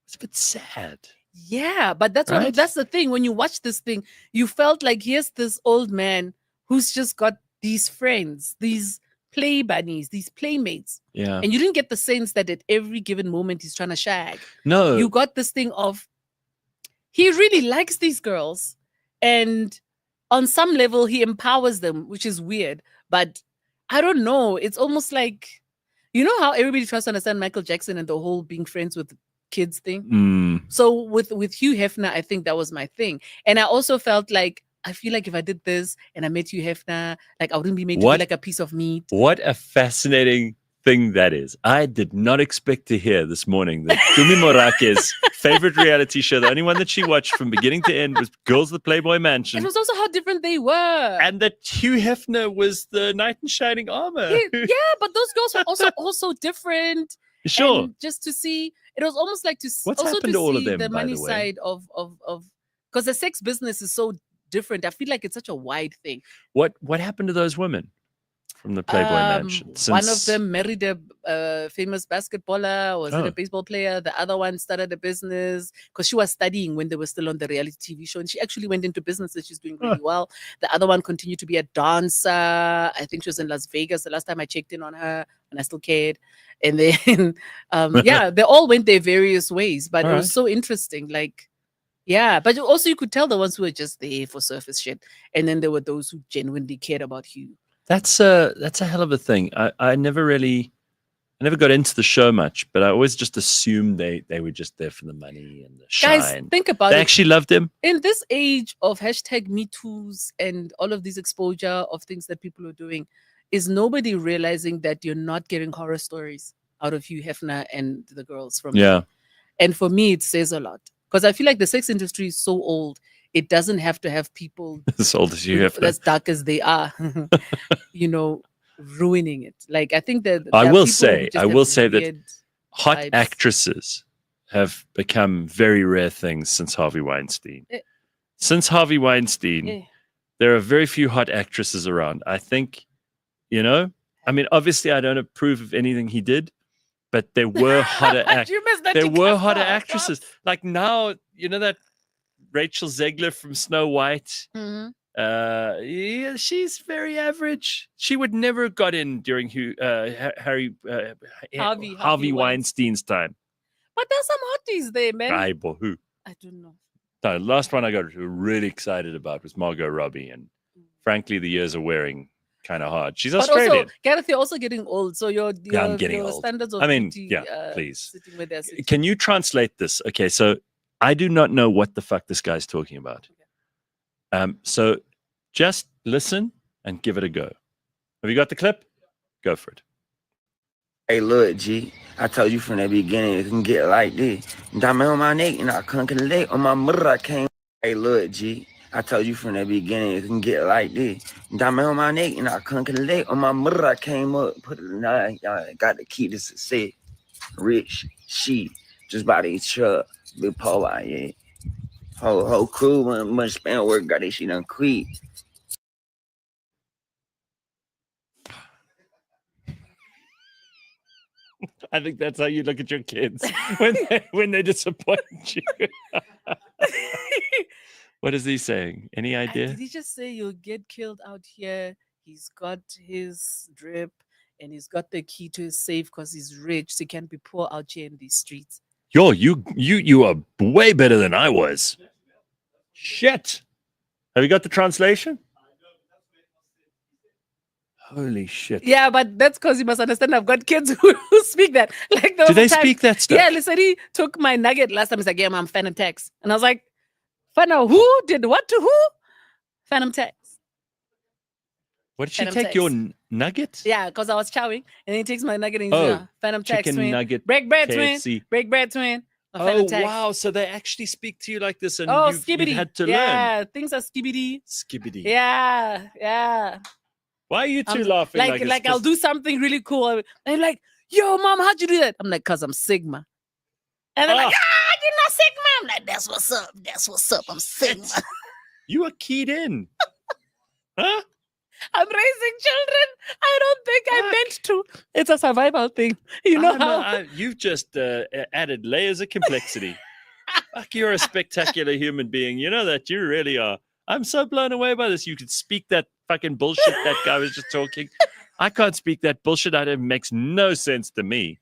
was a bit sad. Yeah, but that's the thing. When you watch this thing, you felt like here's this old man who's just got these friends, these play bunnies, these playmates. Yeah. And you didn't get the sense that at every given moment he's trying to shag. No. You got this thing of he really likes these girls. And on some level, he empowers them, which is weird. But I don't know. It's almost like, you know how everybody tries to understand Michael Jackson and the whole being friends with kids thing? So with Hugh Hefner, I think that was my thing. And I also felt like, I feel like if I did this and I met Hugh Hefner, like I wouldn't be made to feel like a piece of meat. What a fascinating thing that is. I did not expect to hear this morning that Tumi Morake's favorite reality show, the only one that she watched from beginning to end, was Girls of the Playboy Mansion. It was also how different they were. And that Hugh Hefner was the knight in shining armor. Yeah, but those girls were also different. Sure. And just to see, it was almost like to What's also happened to to all see of them, the by money the way? side of because the sex business is so different. I feel like it's such a wide thing. What happened to those women from the Playboy Mansion? One of them married a famous basketballer, or was it a baseball player? The other one started a business because she was studying when they were still on the reality TV show, and she actually went into business and she's doing really well. The other one continued to be a dancer. I think she was in Las Vegas the last time I checked in on her, and I still cared. And then, they all went their various ways, but it was so interesting. Like, yeah, but also you could tell the ones who were just there for surface shit, and then there were those who genuinely cared about Hugh. That's a hell of a thing. I never got into the show much, but I always just assumed they were just there for the money and the shine. Guys, think about it. They actually loved him. In this age of hashtag #MeToos and all of these exposure of things that people are doing, is nobody realizing that you're not getting horror stories out of Hugh Hefner and the girls from him? And for me, it says a lot. Because I feel like the sex industry is so old, it doesn't have to have people as old as you have, as dark as they are, ruining it. Like, I think that I will say that hot actresses have become very rare things since Harvey Weinstein. Since Harvey Weinstein, there are very few hot actresses around. I think, I mean, obviously I don't approve of anything he did, but there were hotter actresses. Like now, that Rachel Zegler from Snow White. Mm-hmm. She's very average. She would never have got in during Harvey Weinstein's time. But there's some hotties there, man. I don't know. The last one I got really excited about was Margot Robbie, and frankly, the years are wearing kind of hard. She's Australian. Also, Gareth, you're also getting old, so your I'm getting old. Standards of please. Sitting where they're sitting. Can you translate this? Okay, so I do not know what the fuck this guy's talking about. So just listen and give it a go. Have you got the clip? Go for it. Hey, look, G. I told you from the beginning it can get like this. Diamond on my neck and I couldn't collect on my mother. I came. Hey, look, G. I told you from the beginning it can get like this. Diamond on my neck and I couldn't collect on my mother. I came up, put it in line. Y'all got to keep this success. Rich, she, just by these truck. Big power, yeah. Whole crew, when much spend work, got this shit done quit. I think that's how you look at your kids when they disappoint you. What is he saying? Any idea? Did he just say you'll get killed out here? He's got his drip and he's got the key to his safe because he's rich, so he can't be poor out here in these streets. Yo, you are way better than I was. Shit. Have you got the translation? Holy shit. Yeah, but that's because you must understand I've got kids who speak that. Like Do they speak that stuff? Yeah, listen, he took my nugget last time. He's like, yeah, Mom, Phantom Text. And I was like, Phantom who? Did what to who? Phantom Text. What did she Phantom take Text. your nugget? Yeah, because I was chowing. And then he takes my nugget and he's Phantom Text, chicken twin. nugget, Break bread, KFC. twin. Break bread, twin. Oh, wow. So they actually speak to you like this and you've skibbity. had to learn. Yeah, things are skibbity. Skibbity. Yeah. Why are you two laughing like this? Like I'll do something really cool. And they're like, yo, Mom, how'd you do that? I'm like, because I'm Sigma. And they're like, you're not Sigma. I'm like, that's what's up. That's what's up. I'm Sigma. You are keyed in. Huh? I'm raising children. I don't think I meant to. It's a survival thing. You know how? You've just added layers of complexity. Fuck, you're a spectacular human being. You know that. You really are. I'm so blown away by this. You could speak that fucking bullshit that guy was just talking. I can't speak that bullshit. It makes no sense to me.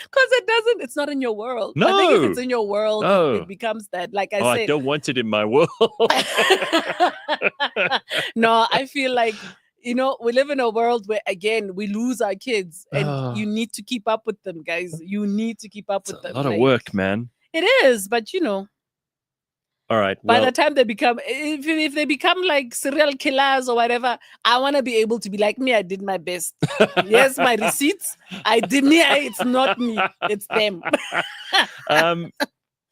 Because it's not in your world. No. I think if it's in your world, it becomes that. Like I said. I don't want it in my world. No, I feel like, we live in a world where, again, we lose our kids and you need to keep up with them, guys. You need to keep up with them. A lot of work, man. It is, but all right. By the time they become, if they become like serial killers or whatever, I want to be able to be like, me, I did my best. Yes, my receipts. I did me. It's not me. It's them.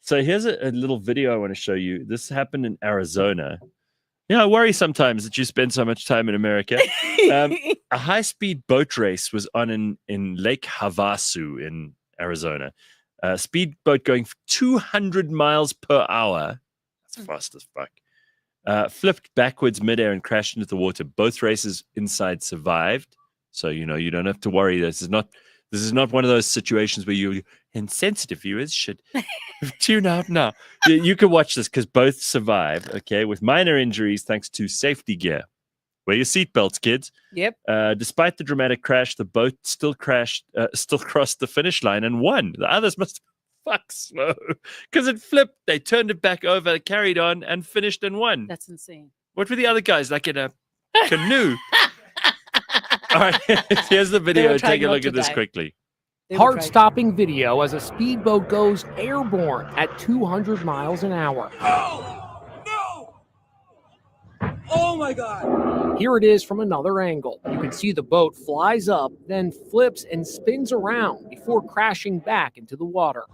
So here's a little video I want to show you. This happened in Arizona. I worry sometimes that you spend so much time in America. A high-speed boat race was on in Lake Havasu in Arizona. A speedboat going 200 miles per hour. Fast as fuck. Flipped backwards midair and crashed into the water. Both races inside survived, so you don't have to worry. This is not one of those situations where you insensitive viewers should tune out now. You can watch this because both survive. Okay, with minor injuries thanks to safety gear. Wear your seatbelts, kids. Yep. Despite the dramatic crash, the boat still crossed the finish line and won. The others must. Fuck slow, because it flipped. They turned it back over, carried on, and finished and won. That's insane. What were the other guys like in a canoe? All right, here's the video. Take a look at this quickly. Heart-stopping video as a speedboat goes airborne at 200 miles an hour. No! Oh my God! Here it is from another angle. You can see the boat flies up, then flips and spins around before crashing back into the water.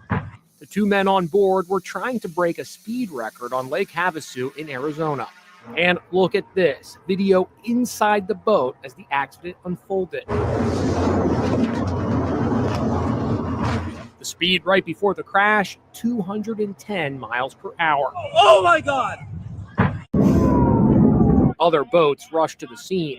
The two men on board were trying to break a speed record on Lake Havasu in Arizona. And look at this video inside the boat as the accident unfolded. The speed right before the crash, 210 miles per hour. Oh my God! Other boats rushed to the scene.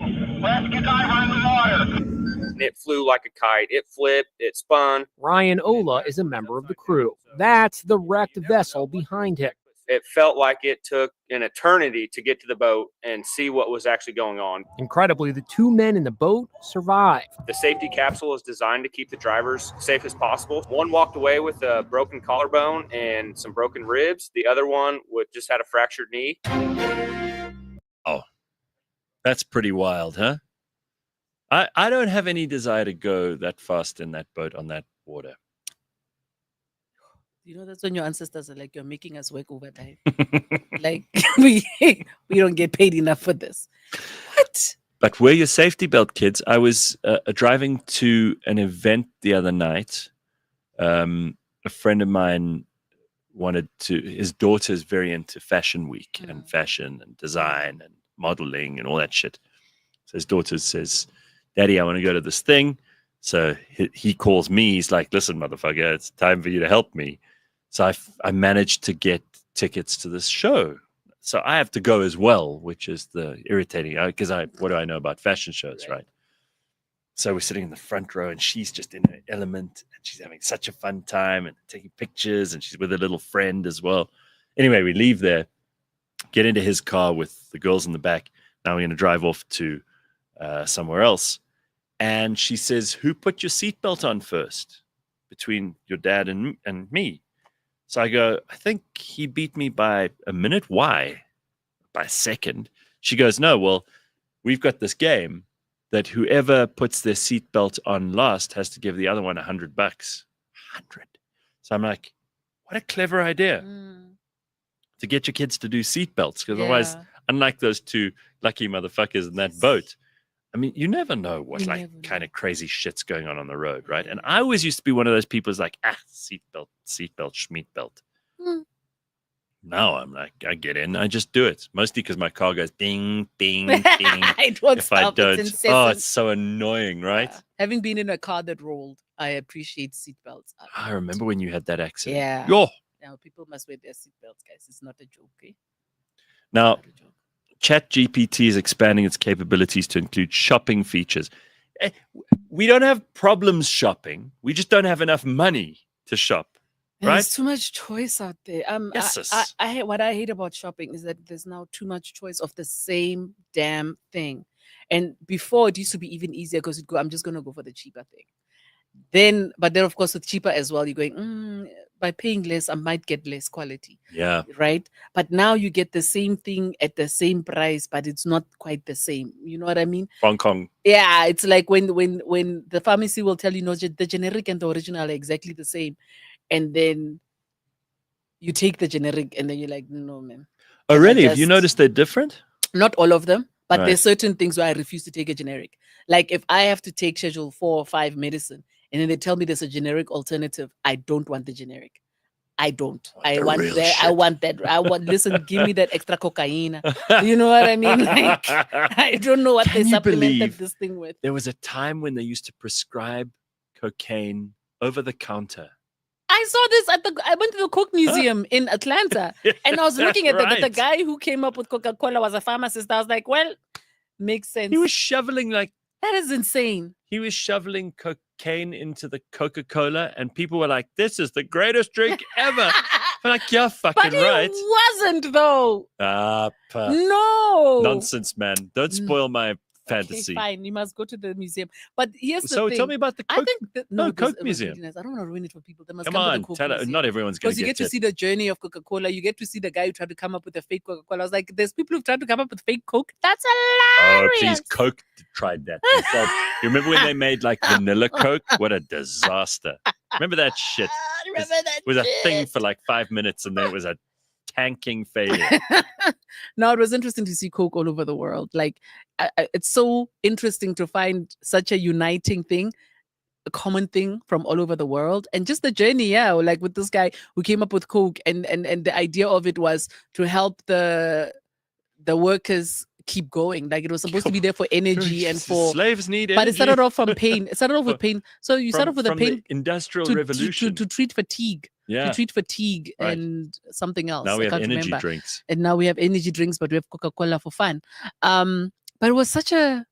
It flew like a kite. It flipped. It spun. Ryan Ola is a member of the crew. That's the wrecked vessel behind him. It felt like it took an eternity to get to the boat and see what was actually going on. Incredibly, the two men in the boat survived. The safety capsule is designed to keep the drivers safe as possible. One walked away with a broken collarbone and some broken ribs. The other one just had a fractured knee. Oh, that's pretty wild, huh? I don't have any desire to go that fast in that boat on that water. That's when your ancestors are like, you're making us work overtime. Like, we don't get paid enough for this. What? But wear your safety belt, kids. I was driving to an event the other night. A friend of mine his daughter's very into Fashion Week and fashion and design and modeling and all that shit. So his daughter says, Daddy, I want to go to this thing. So he calls me. He's like, listen, motherfucker, it's time for you to help me. So I managed to get tickets to this show. So I have to go as well, which is the irritating, because what do I know about fashion shows, right? So we're sitting in the front row and she's just in her element and she's having such a fun time and taking pictures and she's with a little friend as well. Anyway, we leave there, get into his car with the girls in the back. Now we're going to drive off to somewhere else. And she says, who put your seatbelt on first between your dad and me? So I go, I think he beat me by a minute. Why? By a second. She goes, no, well, we've got this game that whoever puts their seatbelt on last has to give the other one $100. 100. So I'm like, what a clever idea to get your kids to do seatbelts, because otherwise, unlike those two lucky motherfuckers in that boat, I mean, you never know what kind of crazy shit's going on the road, right? And I always used to be one of those people who's like, seatbelt, schmeatbelt. Now I'm like, I get in, I just do it. Mostly because my car goes ding, ding, ding. It won't if stop. I don't, It's it's so annoying, right? Yeah. Having been in a car that rolled, I appreciate seatbelts. I remember when you had that accident. Yeah. Yo. Now people must wear their seatbelts, guys. It's not a joke. Eh? Now, ChatGPT is expanding its capabilities to include shopping features. We don't have problems shopping. We just don't have enough money to shop. Right? There's too much choice out there. Yes. What I hate about shopping is that there's now too much choice of the same damn thing. And before it used to be even easier because I'm just gonna go for the cheaper thing. But then of course with cheaper as well, you're going, by paying less, I might get less quality. Yeah. Right. But now you get the same thing at the same price, but it's not quite the same. You know what I mean? Hong Kong. Yeah, it's like when the pharmacy will tell you, no, the generic and the original are exactly the same. And then you take the generic and then you're like, no, man. Oh, really? Have you noticed they're different? Not all of them, but Right. there's certain things where I refuse to take a generic. Like if I have to take schedule 4 or 5 medicine and then they tell me there's a generic alternative, I don't want the generic. I don't. I want that. Listen, give me that extra cocaine. You know what I mean? Like, I don't know what Can they you supplemented believe this thing with. There was a time when they used to prescribe cocaine over the counter. I saw this I went to the Coke Museum in Atlanta and I was looking at the Right. guy who came up with Coca-Cola was a pharmacist. I was like, well, makes sense. He was shoveling That is insane. he was shoveling cocaine into the Coca-Cola, and people were like, "This is the greatest drink ever." I'm like, "You're fucking But right." it wasn't though. No. Nonsense, man! Don't spoil my fantasy. Okay, fine. You must go to the museum. But here's the So thing. tell me about the I Coke. think No, there's- Coke it was Museum. really nice. I don't want to ruin it for people. They must Come come to on, the Coke tell it. Museum. Not everyone's going Because to you get get to it. see the journey of Coca-Cola. You get to see the guy who tried to come up with a fake Coca-Cola. I was like, there's people who've tried to come up with fake Coke. That's Oh, hilarious. please, Coke tried that themselves. You remember when they made like vanilla Coke? What a disaster! Remember that shit? Remember that It was a thing shit? for like 5 minutes, and then it was a tanking failure. Now it was interesting to see Coke all over the world. Like it's so interesting to find such a uniting thing, a common thing from all over the world, and just the journey. Yeah, like with this guy who came up with Coke, and the idea of it was to help the workers keep going. Like it was supposed to be there for energy and for. Slaves need But it energy. started off from pain. It started off with pain. So you start off with the from pain the Industrial to Revolution. to treat fatigue. Yeah. To treat fatigue Right. and something else. Now we I have can't energy remember. drinks. And now we have energy drinks, but we have Coca-Cola for fun. But it was such a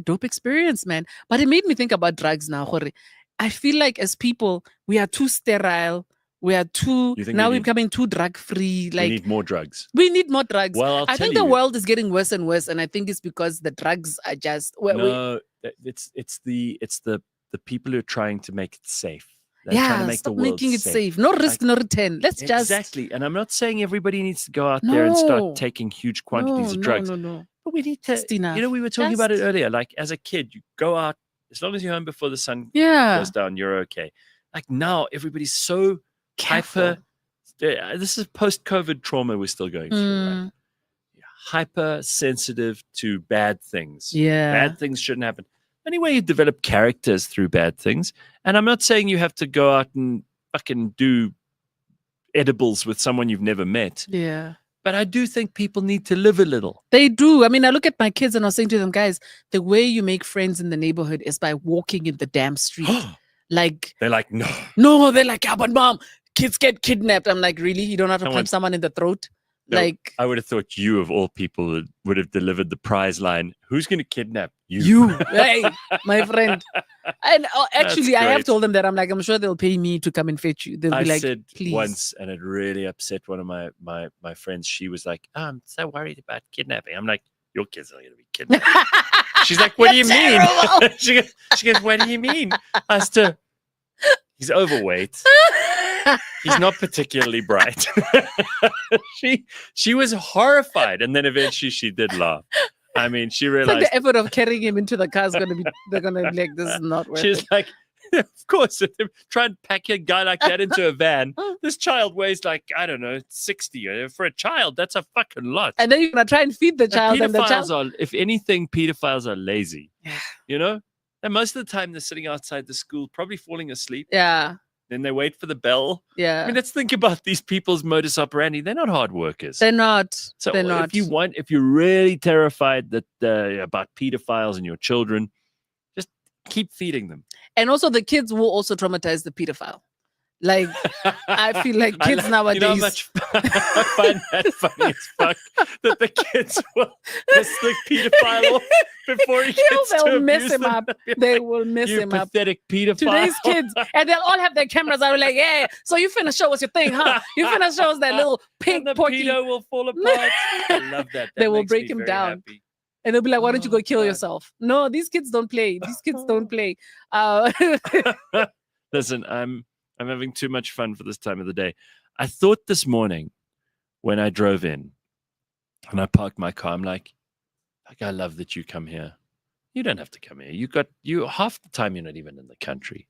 dope experience, man. But it made me think about drugs now. Jorge. I feel like as people, we are too sterile. We are too You think now we we're need- becoming too drug-free. We Like need more drugs. we need more drugs. Well, I think the world is getting worse and worse, and I think it's because the drugs are just. No, it's the people who are trying to make it safe. They're trying to make stop the world making it safe. No risk, no return. Let's just Exactly. And I'm not saying everybody needs to go out there and start No. taking huge quantities of drugs. No. But we need to, Just enough. we were talking about it Just- earlier. Like as a kid, you go out, as long as you're home before the sun Yeah. goes down, you're okay. Like now, everybody's so Careful. hyper. This is post-COVID trauma we're still going through. Right? Mm, Hypersensitive to bad things. yeah. Bad things shouldn't happen. Anyway, you develop characters through bad things. And I'm not saying you have to go out and fucking do edibles with someone you've never met. Yeah. But I do think people need to live a little. They do. I mean, I look at my kids and I was saying to them, guys, the way you make friends in the neighborhood is by walking in the damn street. Like, They're like, no. no, they're like, yeah, but mom, kids get kidnapped. I'm like, really? You don't have to Someone- punch someone in the throat? No, Like, I would have thought you, of all people, would have delivered the prize line. Who's going to kidnap you? you, hey, my friend. And actually, I have great. told them that. I'm like, I'm sure they'll pay me to come and fetch you. They'll I be like, said please. once, and it really upset one of my friends. She was like, oh, I'm so worried about kidnapping. I'm like, your kids are going to be kidnapped. She's like, what do you You're mean? terrible. she goes, what do you mean? I said, he's overweight. He's not particularly bright. She was horrified, and then eventually she did laugh. I mean, she It's like realized the effort of carrying him into the car is going to be, they're going to be like, this is not worth she's it. like, of course, try and pack a guy like that into a van. This child weighs like, I don't know, 60. For a child, that's a fucking lot. And then you're going to try and feed the child. And the child. Pedophiles are, if anything, pedophiles are lazy. Yeah. You know? And most of the time they're sitting outside the school, probably falling asleep. Yeah. Then they wait for the bell. Yeah. I mean, let's think about these people's modus operandi. They're not hard workers. They're not. So They're not. if you're really terrified that about pedophiles and your children, just keep feeding them. And also the kids will also traumatize the pedophile. Like, I feel like kids nowadays. You know how much I find that funny as fuck that the kids will piss the pedophile off before he gets to They'll mess abuse him them. up. They will mess You him up. pathetic pedophile. Today's kids, and they'll all have their cameras out. Like, yeah, so you finna show us your thing, huh? You finna show us that little pink and the porky. pedo will fall apart. I love that. They will makes break me him very down. happy. And they'll be like, why don't you go kill God. yourself? No, these kids don't play. These kids don't play. Listen, I'm having too much fun for this time of the day. I thought this morning when I drove in and I parked my car, I'm like, I love that you come here. You don't have to come here. You half the time you're not even in the country.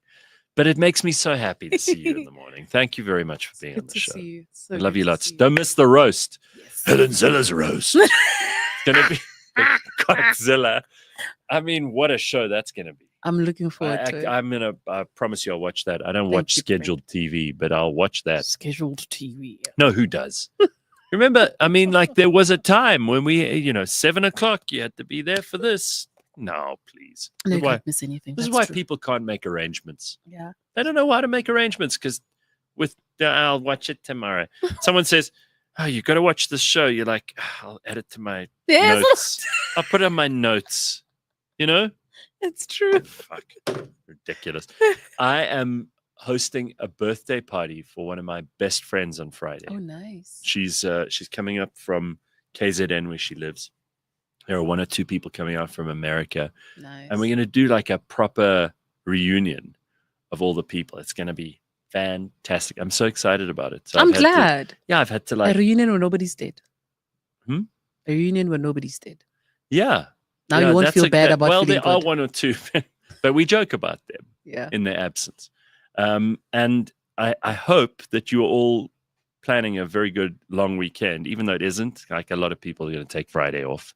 But it makes me so happy to see you in the morning. Thank you very much for being on Good the to show. see you. So I love good you to lots. see you. Don't miss the roast. Yes. Helenzilla's roast. It's gonna be Godzilla. I mean, what a show that's gonna be. I'm looking forward to it. I promise you I'll watch that. I don't Thank watch you, scheduled TV, but I'll watch that. Scheduled TV. No, who does? Remember, I mean, like there was a time when we, 7:00, you had to be there for this. No, please. No, This you is why, can't miss anything. this is That's why true. people can't make arrangements. Yeah. They don't know how to make arrangements because I'll watch it tomorrow. Someone says, oh, you got to watch this show. You're like, I'll add it to my Yes. notes. I'll put it on my notes. It's true. Fuck. Ridiculous. I am hosting a birthday party for one of my best friends on Friday. Oh, nice. She's coming up from KZN where she lives. There are one or two people coming out from America. Nice. And we're going to do like a proper reunion of all the people. It's going to be fantastic. I'm so excited about it. So I'm I've had to- glad. I've had to A like, reunion where nobody's dead. Hmm? A reunion where nobody's dead. yeah. Now Yeah, you won't that's feel bad about well, feeling there are good. one or two, but we joke about them Yeah. in their absence. And I hope that you're all planning a very good long weekend, even though it isn't. Like a lot of people are going to take Friday off,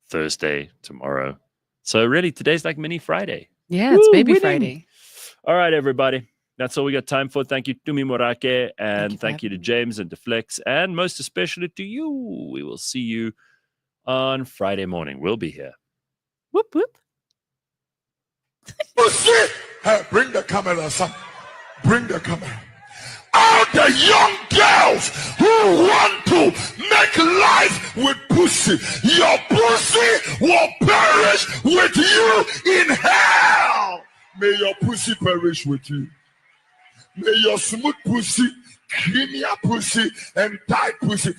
Thursday, tomorrow. So really, today's like mini Friday. Yeah, it's Woo, Baby winning. Friday. All right, everybody. That's all we got time for. Thank you, Tumi Morake, and you for thank you to having me. James and to Flex, and most especially to you. We will see you on Friday morning. We'll be here. Whoop, whoop. Pussy! Hey, bring the camera, son. Bring the camera. All the young girls who want to make life with pussy, your pussy will perish with you in hell. May your pussy perish with you. May your smooth pussy, creamier pussy, and tight pussy